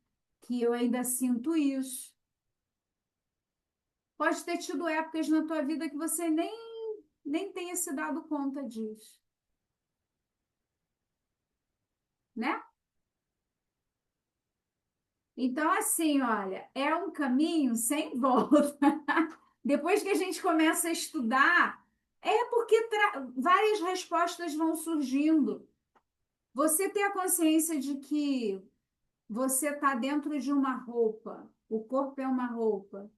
que eu ainda sinto isso. Pode ter tido épocas na tua vida que você nem tenha se dado conta disso, né? Então, assim, olha, é um caminho sem volta. Depois que a gente começa a estudar, é porque várias respostas vão surgindo. Você ter a consciência de que você está dentro de uma roupa, o corpo é uma roupa,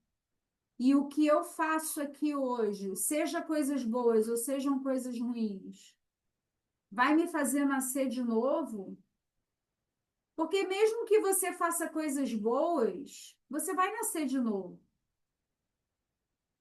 e o que eu faço aqui hoje, seja coisas boas ou sejam coisas ruins, vai me fazer nascer de novo? Porque mesmo que você faça coisas boas, você vai nascer de novo.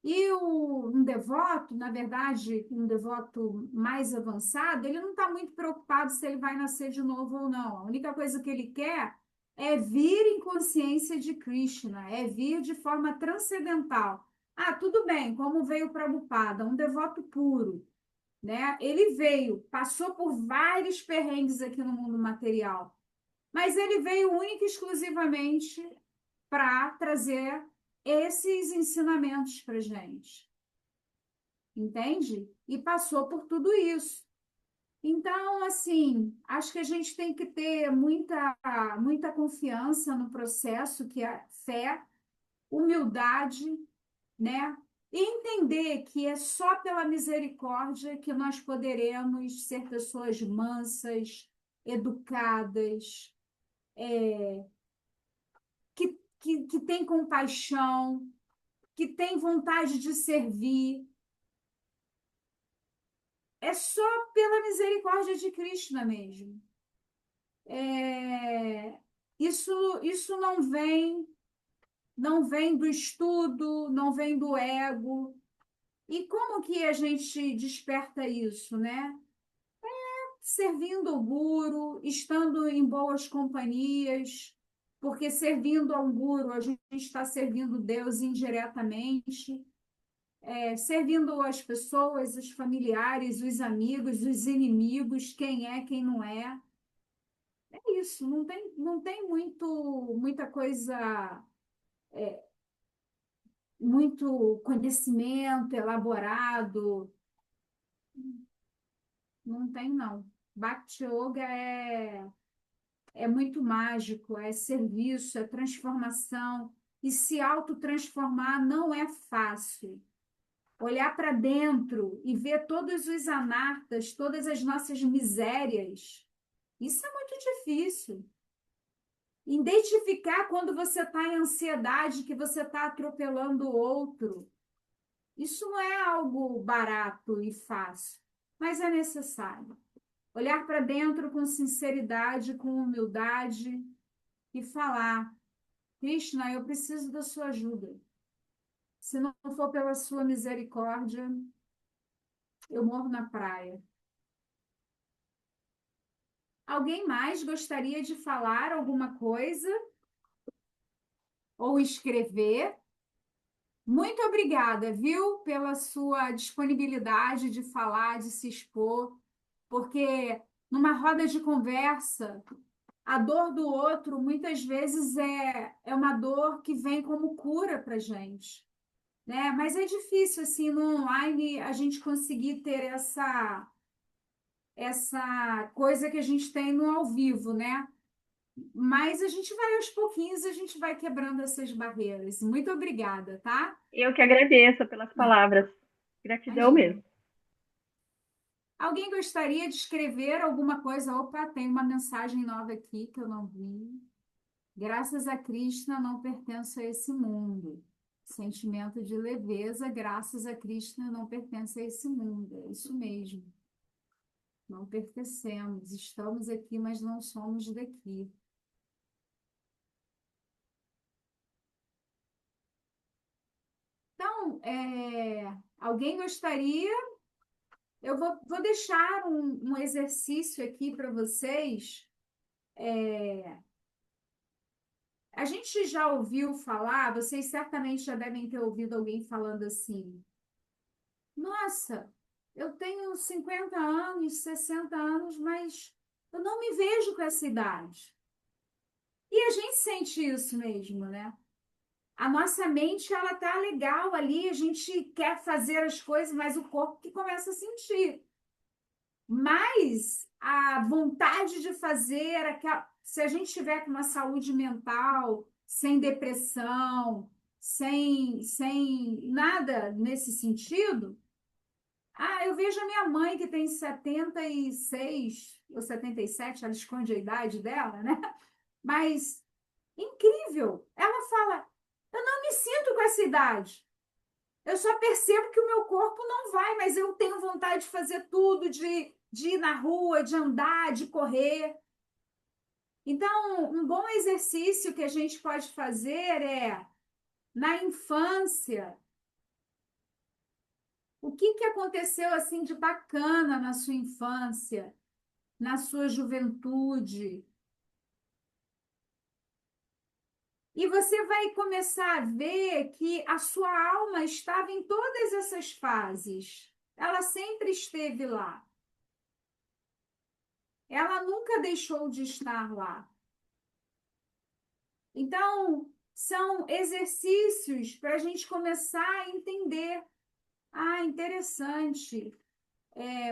E um devoto, na verdade, um devoto mais avançado, ele não está muito preocupado se ele vai nascer de novo ou não. A única coisa que ele quer é vir em consciência de Krishna, é vir de forma transcendental. Ah, tudo bem, como veio Prabhupada, um devoto puro, né? Ele veio, passou por vários perrengues aqui no mundo material, mas ele veio única e exclusivamente para trazer esses ensinamentos para gente, entende? E passou por tudo isso. Então, assim, acho que a gente tem que ter muita confiança no processo, que é fé, humildade, né? E entender que é só pela misericórdia que nós poderemos ser pessoas mansas, educadas, que têm compaixão, que têm vontade de servir. É só pela misericórdia de Krishna mesmo. É, isso não vem do estudo, não vem do ego. E como que a gente desperta isso, né? Servindo o guru, estando em boas companhias, porque servindo ao guru a gente está servindo Deus indiretamente, servindo as pessoas, os familiares, os amigos, os inimigos, quem é, quem não é. É isso, não tem muita coisa, muito conhecimento elaborado, não tem, não. Bhakti Yoga é muito mágico, é serviço, é transformação, e se autotransformar não é fácil. Olhar para dentro e ver todos os anartas, todas as nossas misérias, isso é muito difícil. Identificar quando você está em ansiedade, que você está atropelando o outro. Isso não é algo barato e fácil, mas é necessário. Olhar para dentro com sinceridade, com humildade e falar: Krishna, eu preciso da sua ajuda. Se não for pela sua misericórdia, eu morro na praia. Alguém mais gostaria de falar alguma coisa? ou escrever. Muito obrigada, viu, pela sua disponibilidade de falar, de se expor, porque numa roda de conversa, a dor do outro muitas vezes é uma dor que vem como cura para gente, né? Mas é difícil, assim, no online, a gente conseguir ter essa coisa que a gente tem no ao vivo, né? Mas a gente vai aos pouquinhos, a gente vai quebrando essas barreiras. Muito obrigada, tá? Eu que agradeço pelas palavras. Gratidão Imagina. mesmo. Alguém gostaria de escrever alguma coisa? Opa, tem uma mensagem nova aqui que eu não vi. Graças a Krishna, não pertenço a esse mundo. Sentimento de leveza, graças a Krishna, não pertence a esse mundo. É isso mesmo. Não pertencemos. Estamos aqui, mas não somos daqui. Então, alguém gostaria? Eu vou deixar um exercício aqui para vocês. A gente já ouviu falar, vocês certamente já devem ter ouvido alguém falando assim: nossa, eu tenho 50 anos, 60 anos, mas eu não me vejo com essa idade. E a gente sente isso mesmo, né? A nossa mente, ela tá legal ali, a gente quer fazer as coisas, mas o corpo que começa a sentir. Mas a vontade de fazer, se a gente tiver com uma saúde mental, sem depressão, sem nada nesse sentido, eu vejo a minha mãe que tem 76 ou 77, ela esconde a idade dela, né? Mas incrível! Ela fala: eu não me sinto com essa idade. Eu só percebo que o meu corpo não vai, mas eu tenho vontade de fazer tudo, de ir na rua, de andar, de correr. Então, um bom exercício que a gente pode fazer é, na infância, o que aconteceu assim de bacana na sua infância, na sua juventude? E você vai começar a ver que a sua alma estava em todas essas fases. Ela sempre esteve lá. Ela nunca deixou de estar lá. Então, são exercícios para a gente começar a entender. Interessante.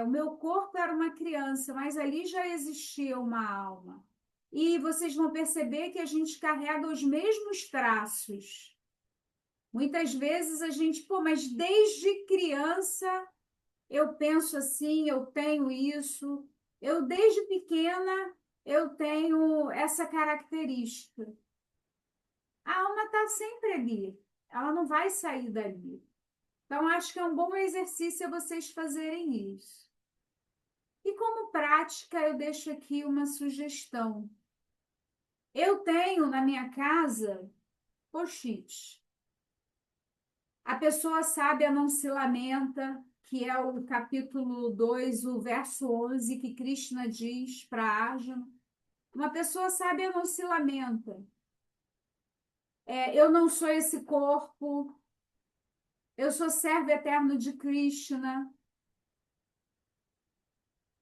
O meu corpo era uma criança, mas ali já existia uma alma. E vocês vão perceber que a gente carrega os mesmos traços. Muitas vezes a gente, mas desde criança eu penso assim, eu tenho isso. Eu, desde pequena, eu tenho essa característica. A alma está sempre ali, ela não vai sair dali. Então, acho que é um bom exercício vocês fazerem isso. E como prática, eu deixo aqui uma sugestão. Eu tenho na minha casa post-it. A pessoa sábia não se lamenta, que é o capítulo 2, o verso 11, que Krishna diz para Arjuna. Uma pessoa sábia não se lamenta. Eu não sou esse corpo, eu sou servo eterno de Krishna.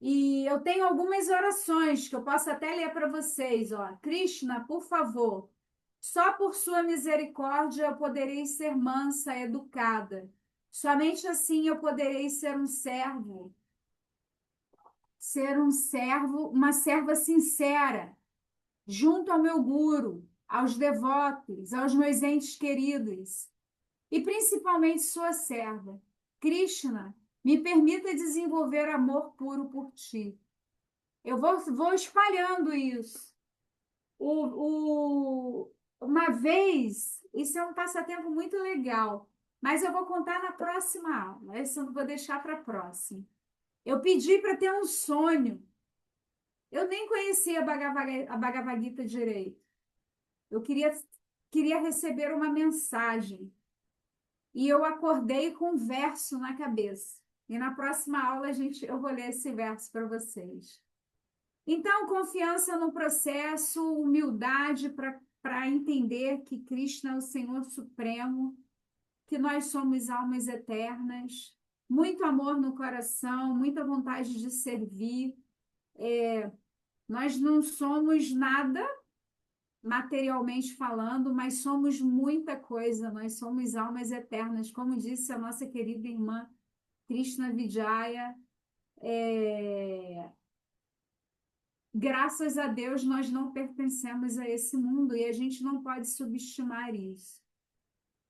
E eu tenho algumas orações que eu posso até ler para vocês. Ó. Krishna, por favor, só por sua misericórdia eu poderei ser mansa, educada. Somente assim eu poderei ser um servo. Ser um servo, uma serva sincera, junto ao meu guru, aos devotos, aos meus entes queridos. E principalmente sua serva. Krishna, me permita desenvolver amor puro por ti. Eu vou espalhando isso. Uma vez, isso é um passatempo muito legal, mas eu vou contar na próxima aula. Esse eu vou deixar para a próxima. Eu pedi para ter um sonho. Eu nem conhecia a Bhagavad Gita direito. Eu queria receber uma mensagem. E eu acordei com um verso na cabeça. E na próxima aula eu vou ler esse verso para vocês. Então, confiança no processo, humildade para entender que Krishna é o Senhor Supremo, que nós somos almas eternas, muito amor no coração, muita vontade de servir. Nós não somos nada materialmente falando, mas somos muita coisa, nós somos almas eternas, como disse a nossa querida irmã Krishna Vijaya. Graças a Deus, nós não pertencemos a esse mundo e a gente não pode subestimar isso.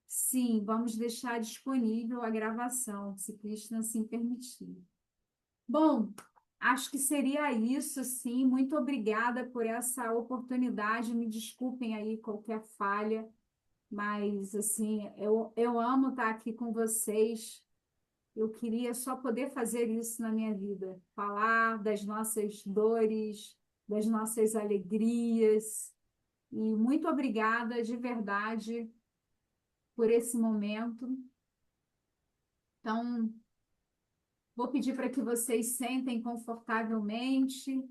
Sim, vamos deixar disponível a gravação, se Krishna assim permitir. Bom, acho que seria isso, sim. Muito obrigada por essa oportunidade. Me desculpem aí qualquer falha, mas assim, eu amo estar aqui com vocês. Eu queria só poder fazer isso na minha vida, falar das nossas dores, das nossas alegrias. E muito obrigada de verdade por esse momento. Então, vou pedir para que vocês sentem confortavelmente.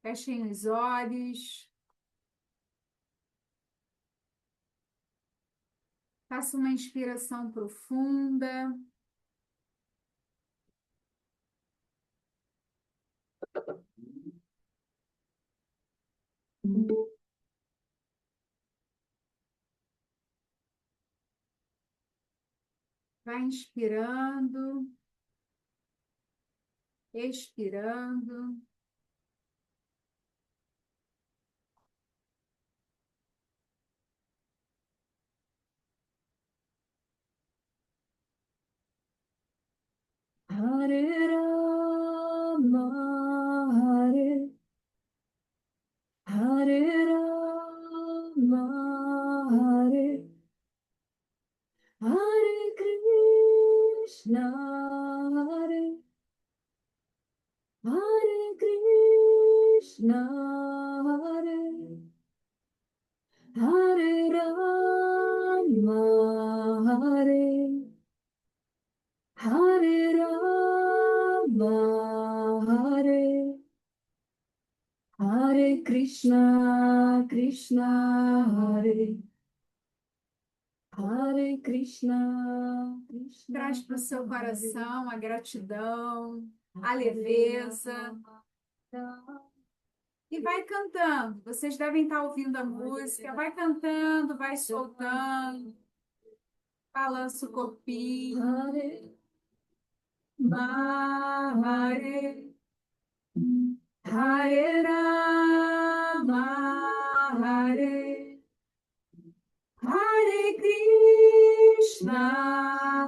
Fechem os olhos. Faça uma inspiração profunda. Vai inspirando, expirando. Hare Rama, Hare Hare Rama, Hare Hare Krishna, Hare Hare Krishna, Hare Hare Rama, Hare Hare Rama, Hare Hare Krishna, Krishna Hare Hare Krishna, Krishna Traz para o seu coração a gratidão, a leveza. E vai cantando. Vocês devem estar ouvindo a música. Vai cantando, vai soltando. Balança o corpinho. Hare Hare Hare Rama, Hare Hare Krishna,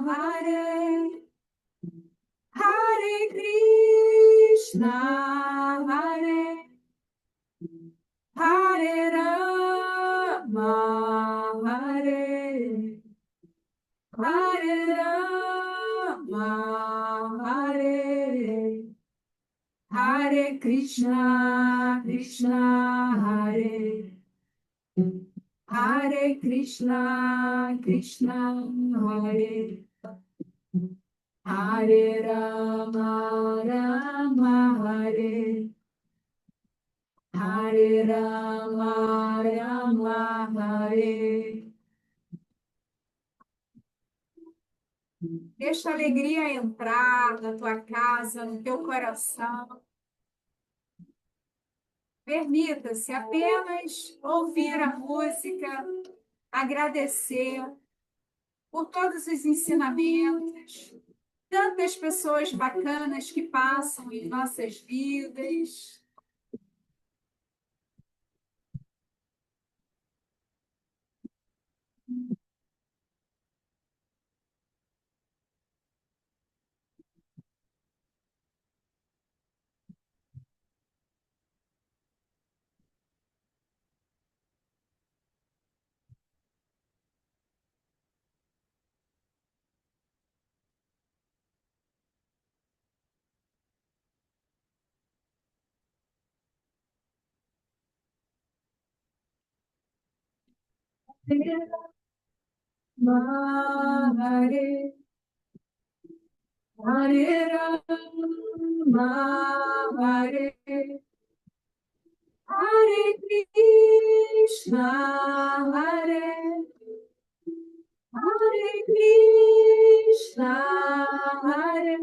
Hare Hare Krishna, Hare Hare Rama, Hare Hare Rama, Hare Hare Krishna, Krishna Hare Hare Krishna, Krishna Hare Hare Rama, Rama Hare Hare Rama, Rama Hare. Deixa a alegria entrar na tua casa, no teu coração. Permita-se apenas ouvir a música, agradecer por todos os ensinamentos, tantas pessoas bacanas que passam em nossas vidas. Hare Hare Rama, Hare Hare Krishna, Hare Hare Krishna, Hare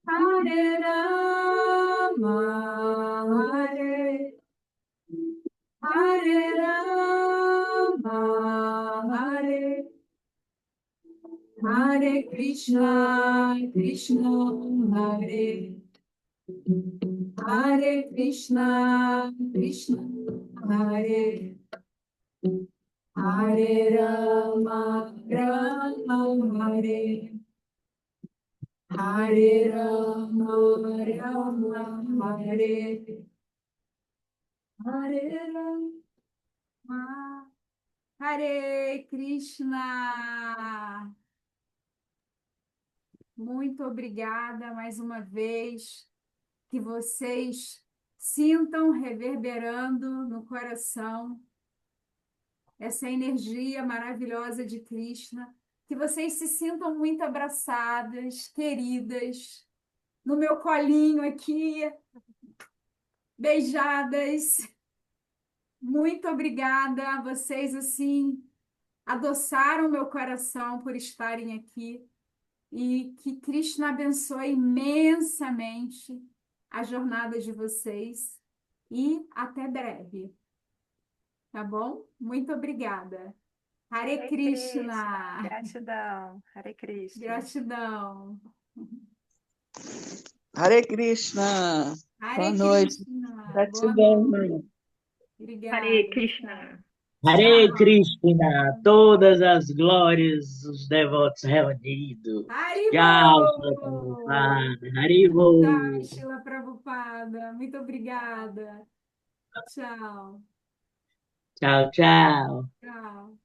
Hare Rama, Hare Hare Rama, Hare Hare Krishna, Krishna Hare Hare Krishna, Krishna Hare Hare Rama, Rama Hare Hare Rama, Rama Hare Hare Rama, Hare Krishna. Muito obrigada mais uma vez. Que vocês sintam reverberando no coração essa energia maravilhosa de Krishna. Que vocês se sintam muito abraçadas, queridas, no meu colinho aqui, beijadas. Muito obrigada. Vocês, assim, adoçaram meu coração por estarem aqui. E que Krishna abençoe imensamente a jornada de vocês. E até breve. Tá bom? Muito obrigada. Hare Hare Krishna. Gratidão. Hare Krishna. Gratidão. Hare Krishna. Hare Boa noite. Krishna. Boa Gratidão, noite. irmã. Obrigada. Hare Krishna. Hare Tchau. Krishna, todas as glórias, os devotos reunidos. Tchau, Shila Haribo! Prabhupada. Haribo. Tchau, Shila Prabhupada. Muito obrigada. Tchau. Tchau, tchau. Tchau.